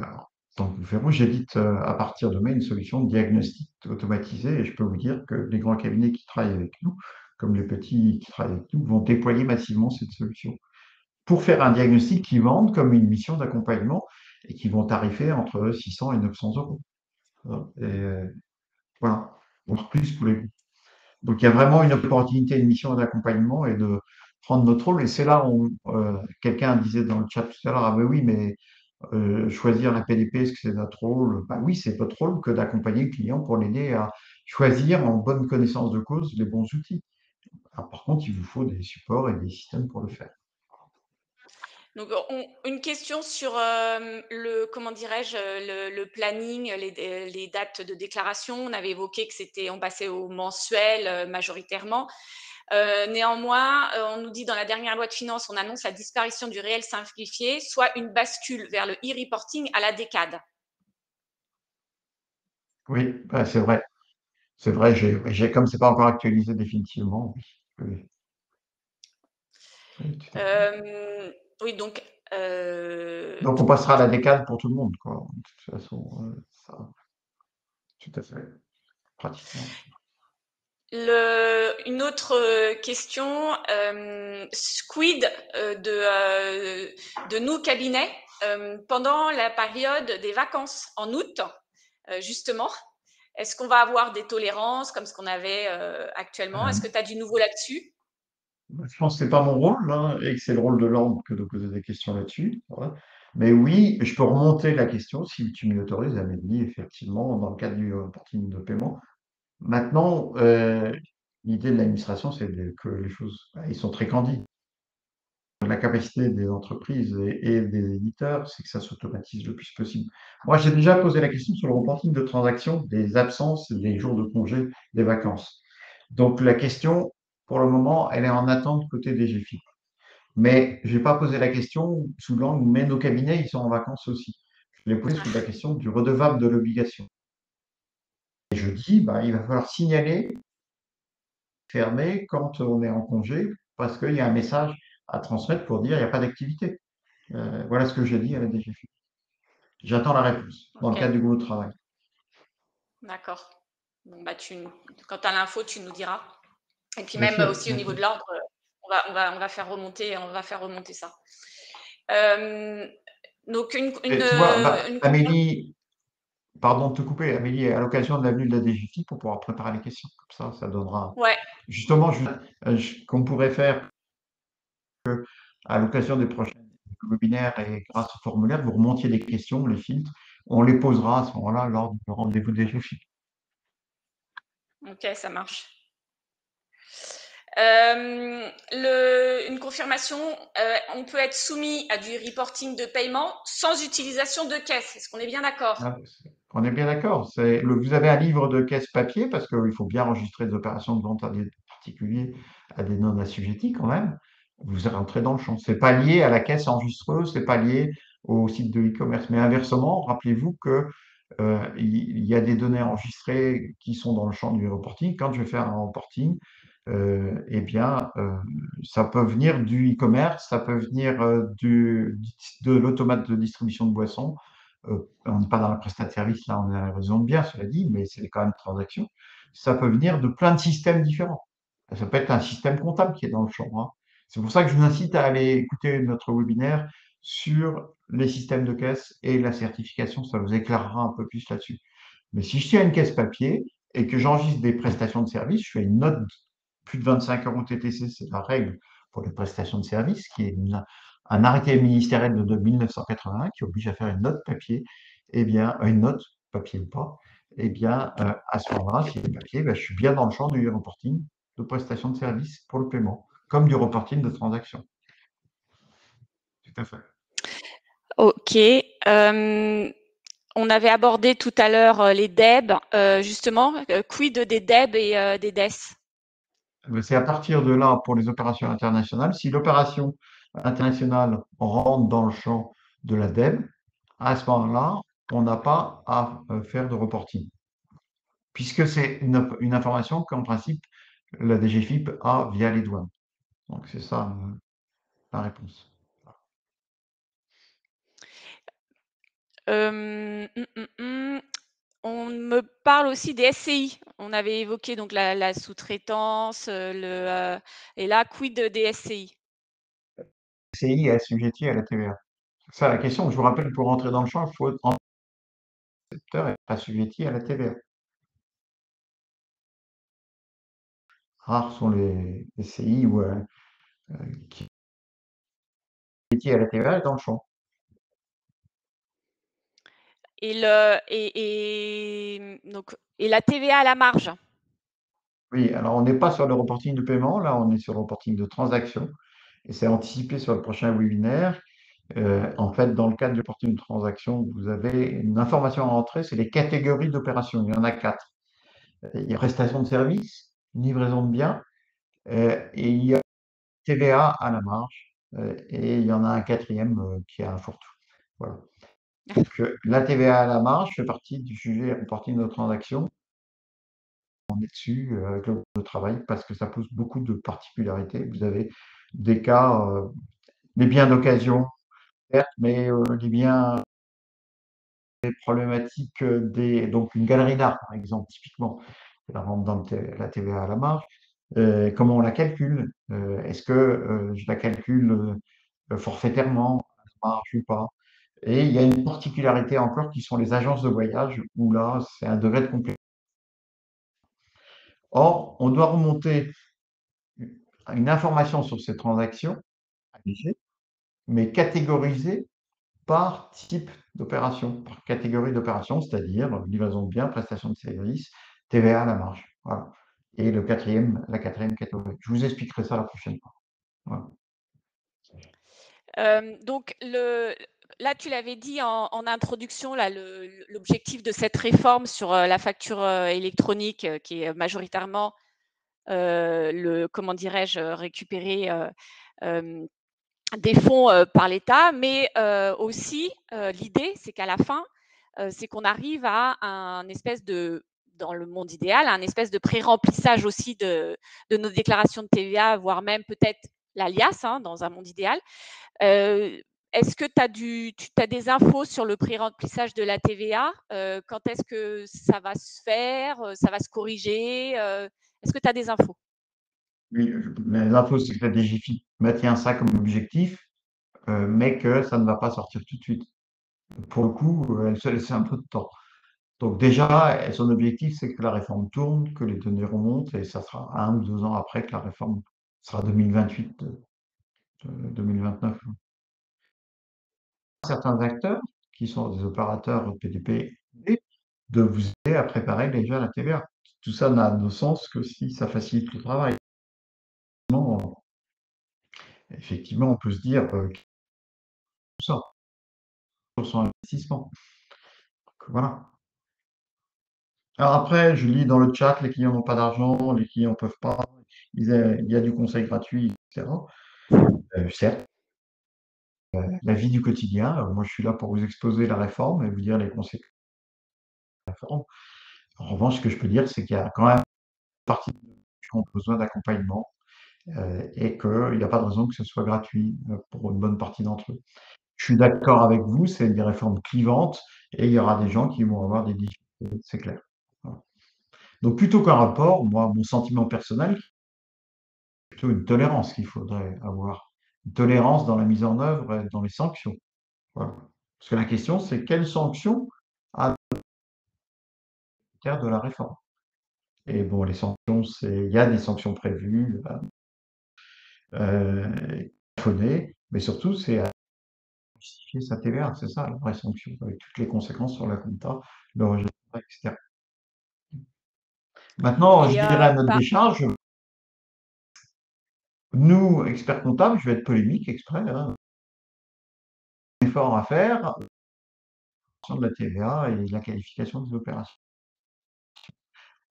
donc Ferro, j'édite à partir de mai une solution de diagnostic automatisé et je peux vous dire que les grands cabinets qui travaillent avec nous, comme les petits qui travaillent avec nous, vont déployer massivement cette solution pour faire un diagnostic qu'ils vendent comme une mission d'accompagnement et qui vont tarifer entre 600 et 900 euros. Et voilà, voire plus pour les. Donc il y a vraiment une opportunité, une mission d'accompagnement et de prendre notre rôle. Et c'est là où quelqu'un disait dans le chat tout à l'heure, ah ben oui, mais choisir la PDP, est-ce que c'est notre rôle? Bah oui, c'est votre rôle que d'accompagner le client pour l'aider à choisir en bonne connaissance de cause les bons outils. Alors, par contre, il vous faut des supports et des systèmes pour le faire. Donc, une question sur comment dirais-je, le planning, les dates de déclaration. On avait évoqué que on passait au mensuel majoritairement. Néanmoins, on nous dit dans la dernière loi de finances, on annonce la disparition du réel simplifié, soit une bascule vers le e-reporting à la décade. Oui, bah, c'est vrai. C'est vrai, comme c'est pas encore actualisé définitivement, oui. Oui, oui, tout à fait. Euh, oui, donc, Donc on passera à la décade pour tout le monde, quoi. De toute façon, ça, tout à fait, pratiquement. une autre question, quid de nos cabinets pendant la période des vacances en août, justement. Est-ce qu'on va avoir des tolérances comme ce qu'on avait actuellement? Est-ce que tu as du nouveau là-dessus? Je pense que c'est pas mon rôle, hein, et que c'est le rôle de l'ordre que de poser des questions là-dessus. Voilà. Mais oui, je peux remonter la question si tu m'y autorises, Amélie, effectivement, dans le cadre du reporting de paiement. Maintenant, l'idée de l'administration, c'est que les choses, bah, ils sont très candides. La capacité des entreprises et des éditeurs, c'est que ça s'automatise le plus possible. Moi, j'ai déjà posé la question sur le reporting de transactions, des absences, des jours de congé, des vacances. Donc, la question, pour le moment, elle est en attente côté des GFI. Mais je n'ai pas posé la question sous l'angle, mais nos cabinets, ils sont en vacances aussi. Je l'ai posé sous la question du redevable de l'obligation. Et je dis, bah, il va falloir signaler, fermer quand on est en congé, parce qu'il y a un message à transmettre pour dire il n'y a pas d'activité. Voilà ce que j'ai dit à la DGFiP. J'attends la réponse dans le Ok, cadre du groupe de travail. d'accord. Bon, bah, quand tu as l'info, tu nous diras. Et puis Bien même sûr, aussi au bien niveau sûr. de l'ordre, on va faire remonter ça. Euh, donc Et tu vois, bah, une confirmation. Amélie, pardon de te couper, Amélie, à l'occasion de l'avenue de la DGFiP, on pourra préparer les questions. Comme ça donnera. Ouais, Justement, qu'on pourrait faire à l'occasion des prochains webinaires et grâce au formulaire, vous remontiez des questions, les filtres, on les posera à ce moment-là lors du rendez-vous des GFiP. ok, ça marche. Une confirmation, on peut être soumis à du reporting de paiement sans utilisation de caisse. Est-ce qu'on est bien d'accord? Ah, on est bien d'accord. Vous avez un livre de caisse papier parce qu'il faut bien enregistrer des opérations de vente à des particuliers, à des non-assujettis quand même. Vous rentrez dans le champ. C'est pas lié à la caisse enregistreuse, c'est pas lié au site de e-commerce. Mais inversement, rappelez-vous que il y a des données enregistrées qui sont dans le champ du reporting. Quand je vais faire un reporting, eh bien, ça peut venir du e-commerce, ça peut venir de l'automate de distribution de boissons. On n'est pas dans la prestation de service, là, on est dans la raison de bien, cela dit, mais c'est quand même une transaction. Ça peut venir de plein de systèmes différents. Ça peut être un système comptable qui est dans le champ, hein. C'est pour ça que je vous incite à aller écouter notre webinaire sur les systèmes de caisse et la certification. Ça vous éclairera un peu plus là-dessus. Mais si je tiens une caisse papier et que j'enregistre des prestations de service, je fais une note plus de 25 euros TTC, c'est la règle pour les prestations de service, qui est un arrêté ministériel de 1981 qui oblige à faire une note papier, eh bien, une note, papier ou pas, eh bien, à ce moment-là, s'il y a des papiers, je suis bien dans le champ du reporting de prestation de services pour le paiement, comme du reporting de transaction. Tout à fait. Ok. On avait abordé tout à l'heure les DEB. Justement, quid des DEB et des DES? C'est à partir de là, pour les opérations internationales, si l'opération internationale rentre dans le champ de la DEB, à ce moment-là, on n'a pas à faire de reporting, puisque c'est une information qu'en principe, la DGFiP a via les douanes. Donc, c'est ça la réponse. On me parle aussi des SCI. On avait évoqué donc la sous-traitance, et là, quid des SCI? CI est assujetti à la TVA. C'est ça la question. Je vous rappelle, pour rentrer dans le champ, il faut être assujetti à la TVA. Rares sont les SCI qui sont assujettis à la TVA et dans le champ. Et la TVA à la marge? Oui, alors on n'est pas sur le reporting de paiement, là on est sur le reporting de transaction, et c'est anticipé sur le prochain webinaire. En fait, dans le cadre du reporting de transaction, vous avez une information à rentrer, c'est les catégories d'opérations. Il y en a 4. Il y a prestation de services, livraison de biens, et il y a TVA à la marge, et il y en a un quatrième qui est un fourre-tout. Voilà. Donc, la TVA à la marge fait partie du sujet reporting de transaction. On est dessus avec le groupe de travail parce que ça pose beaucoup de particularités. Vous avez des cas, les biens d'occasion, certes, mais les biens, des problématiques donc une galerie d'art, par exemple, typiquement, la rentre dans la TVA à la marge. Comment on la calcule? Est-ce que je la calcule forfaitairement, à la marge ou pas? Et il y a une particularité encore qui sont les agences de voyage, où là, c'est un degré de complexité. Or, on doit remonter une information sur ces transactions, mais catégorisée par type d'opération, par catégorie d'opération, c'est-à-dire livraison de biens, prestation de services, TVA à la marge. Voilà. Et la quatrième catégorie. Je vous expliquerai ça la prochaine fois. Voilà. Donc là, tu l'avais dit en introduction, là, l'objectif de cette réforme sur la facture électronique qui est majoritairement comment dirais-je, récupérer des fonds par l'État, mais aussi l'idée, c'est qu'à la fin, c'est qu'on arrive à un espèce de, dans le monde idéal, un espèce de pré-remplissage aussi de nos déclarations de TVA, voire même peut-être l'alias, dans un monde idéal. Est-ce que tu as des infos sur le pré-remplissage de la TVA? Quand est-ce que ça va se faire? Ça va se corriger? Est-ce que tu as des infos? Oui, l'info, c'est que la DGFiP maintient ça comme objectif, mais que ça ne va pas sortir tout de suite. Pour le coup, elle se laisse un peu de temps. Donc déjà, son objectif, c'est que la réforme tourne, que les données remontent, et ça sera 1 ou 2 ans après que la réforme sera 2028, 2029. Certains acteurs, qui sont des opérateurs PDP, de vous aider à préparer déjà la TVA. Tout ça n'a de sens que si ça facilite le travail. Effectivement, on peut se dire tout ça sur son investissement. Donc, voilà. Alors après, je lis dans le chat, les clients n'ont pas d'argent, les clients ne peuvent pas, il y a du conseil gratuit, etc. Certes, la vie du quotidien, moi je suis là pour vous exposer la réforme et vous dire les conséquences de la réforme. En revanche, ce que je peux dire, c'est qu'il y a quand même une partie de nous qui ont besoin d'accompagnement et qu'il n'y a pas de raison que ce soit gratuit pour une bonne partie d'entre eux. Je suis d'accord avec vous, c'est des réformes clivantes et il y aura des gens qui vont avoir des difficultés, c'est clair. Voilà. Donc plutôt qu'un rapport, moi, mon sentiment personnel, c'est plutôt une tolérance qu'il faudrait avoir. Une tolérance dans la mise en œuvre et dans les sanctions. Voilà. Parce que la question, c'est quelles sanctions à l'intérieur de la réforme. Et bon, les sanctions, il y a des sanctions prévues, plafonnées, mais surtout, c'est à justifier sa TVA, c'est ça la vraie sanction, avec toutes les conséquences sur la compta, le registre, etc. Maintenant, je Et dirais à notre décharge, nous, experts comptables, je vais être polémique exprès, hein, effort à faire sur de la TVA et de la qualification des opérations.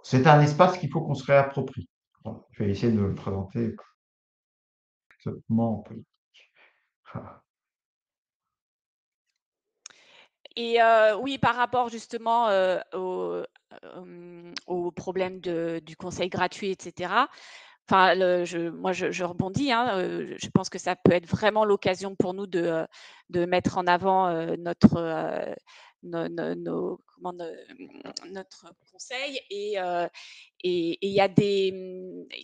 C'est un espace qu'il faut qu'on se réapproprie. Bon, je vais essayer de le présenter complètement politique. Voilà. Et oui, par rapport justement au problème du conseil gratuit, etc. Enfin, moi, je rebondis. Hein, je pense que ça peut être vraiment l'occasion pour nous de mettre en avant notre conseil. Et il y a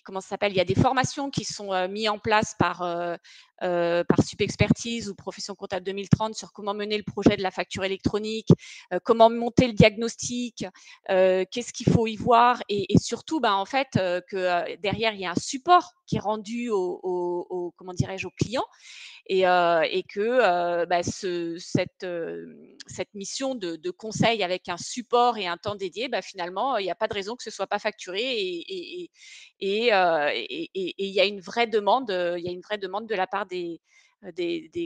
comment ça s'appelle, il y a des formations qui sont mises en place par Subexpertise ou Profession Comptable 2030 sur comment mener le projet de la facture électronique, comment monter le diagnostic, qu'est-ce qu'il faut y voir, et surtout, en fait, que derrière il y a un support qui est rendu comment dirais-je, aux clients, et que cette mission de conseil avec un support et un temps dédié, finalement, il n'y a pas de raison que ce ne soit pas facturé, et il y a une vraie demande, de la part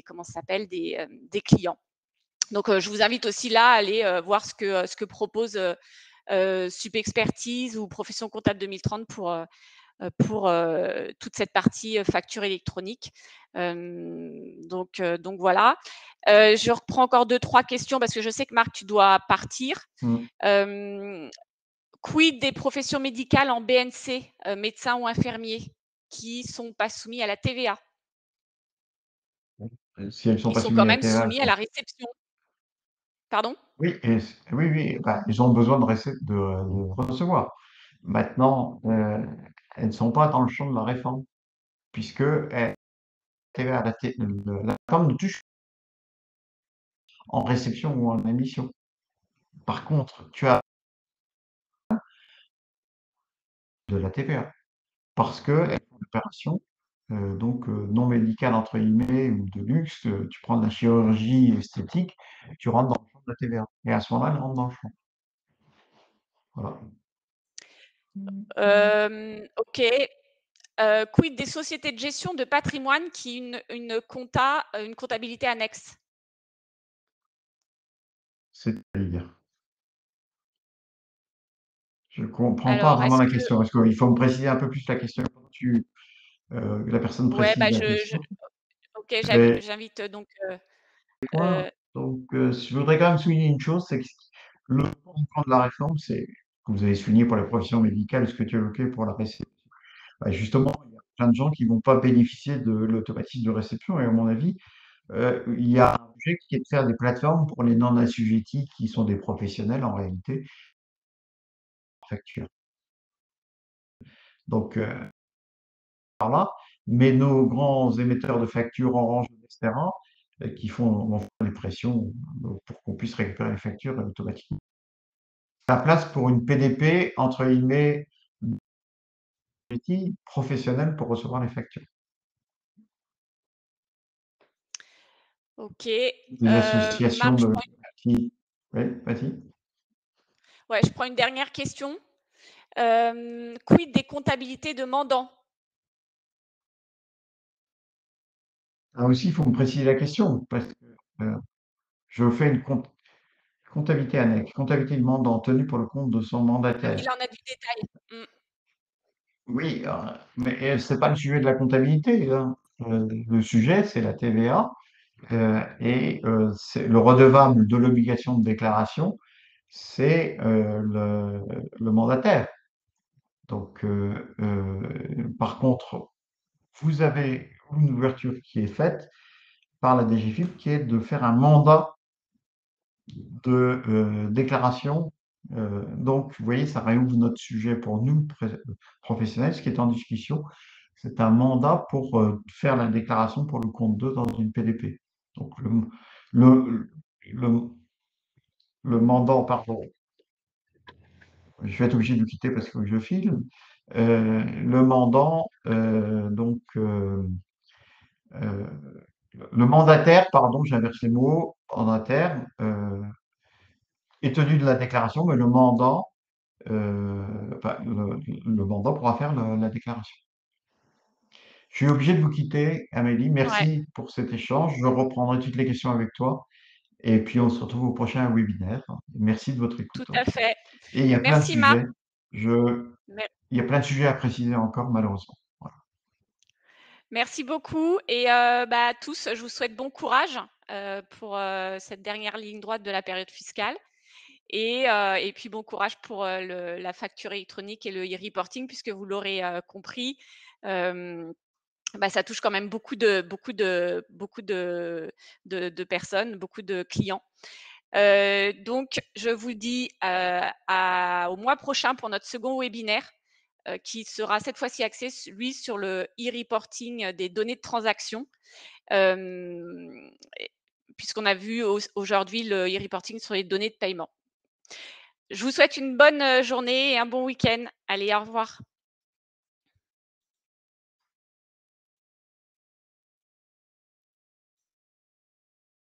comment ça s'appelle, des clients. Donc, je vous invite aussi là à aller voir ce que propose Subexpertise ou Profession Comptable 2030 pour toute cette partie facture électronique. Donc voilà. Je reprends encore 2-3 questions parce que je sais que Marc, tu dois partir. Quid des professions médicales en BNC, médecins ou infirmiers, qui ne sont pas soumis à la TVA? Si elles ne sont Ils pas sont quand soumises à la même TVA, elles soumis à sont... la réception. Pardon? Oui, oui, oui, ils ont besoin de recevoir. Maintenant, elles ne sont pas dans le champ de la réforme, puisque TVA, la réforme ne touche en réception ou en émission. Par contre, tu as de la TVA, parce qu'elles font des opérations non médicales, entre guillemets, ou de luxe. Tu prends de la chirurgie esthétique, tu rentres dans le champ de la TVA. Et à ce moment-là, elles rentrent dans le champ. Voilà. OK. Quid des sociétés de gestion de patrimoine qui une comptabilité annexe? C'est-à-dire, je ne comprends pas Alors, vraiment est-ce la que question. Est-ce qu'il faut me préciser un peu plus la question? La personne ouais, précise la je question. OK, Mais j'invite donc point, donc, je voudrais quand même souligner une chose, c'est que le fondement de la réforme, c'est, que vous avez souligné pour les professions médicales, ce que tu évoquais pour la réception. Justement, il y a plein de gens qui vont pas bénéficier de l'automatisme de réception, et à mon avis, il y a un projet qui est de faire des plateformes pour les non assujettis qui sont des professionnels en réalité, facture. Donc, par là, mais nos grands émetteurs de factures, Orange, etc., vont faire des pressions pour qu'on puisse récupérer les factures automatiquement. La place pour une PDP, entre guillemets, professionnelle pour recevoir les factures. OK. Des associations Marc, de qui... Oui, vas-y. je prends une dernière question. Quid des comptabilités de mandants? Là aussi, il faut me préciser la question, parce que je fais une comptabilité annexe, comptabilité de mandant tenu pour le compte de son mandataire. Il en a du détail. Mmh. Oui, mais c'est pas le sujet de la comptabilité, hein. Le sujet, c'est la TVA, c'est le redevable de l'obligation de déclaration, c'est le mandataire. Donc, par contre, vous avez une ouverture qui est faite par la DGFiP qui est de faire un mandat de déclaration. Donc, vous voyez, ça réouvre notre sujet pour nous, professionnels, ce qui est en discussion. C'est un mandat pour faire la déclaration pour le compte 2 dans une PDP. Donc, le, le, le mandant, pardon, je vais être obligé de le quitter parce que je filme. Le mandant, euh, le mandataire, pardon, j'inverse les mots, mandataire, est tenu de la déclaration, mais le mandant le mandant pourra faire la déclaration. Je suis obligé de vous quitter, Amélie. Ouais, Merci pour cet échange. Je reprendrai toutes les questions avec toi. Et puis, on se retrouve au prochain webinaire. Merci de votre écoute tout en à tout cas. fait. Et il y a plein de Merci, Marc. sujets. Il y a plein de sujets à préciser encore, malheureusement. Voilà. Merci beaucoup et à tous, je vous souhaite bon courage, pour, cette dernière ligne droite de la période fiscale et puis bon courage pour, la facture électronique et le e-reporting puisque vous l'aurez, compris, hem, ça touche quand même beaucoup de personnes, beaucoup de clients. Donc je vous dis, au mois prochain pour notre second webinaire, qui sera cette fois-ci axé lui sur le e-reporting des données de transaction. Et puisqu'on a vu aujourd'hui le e-reporting sur les données de paiement. Je vous souhaite une bonne journée et un bon week-end. Allez, au revoir.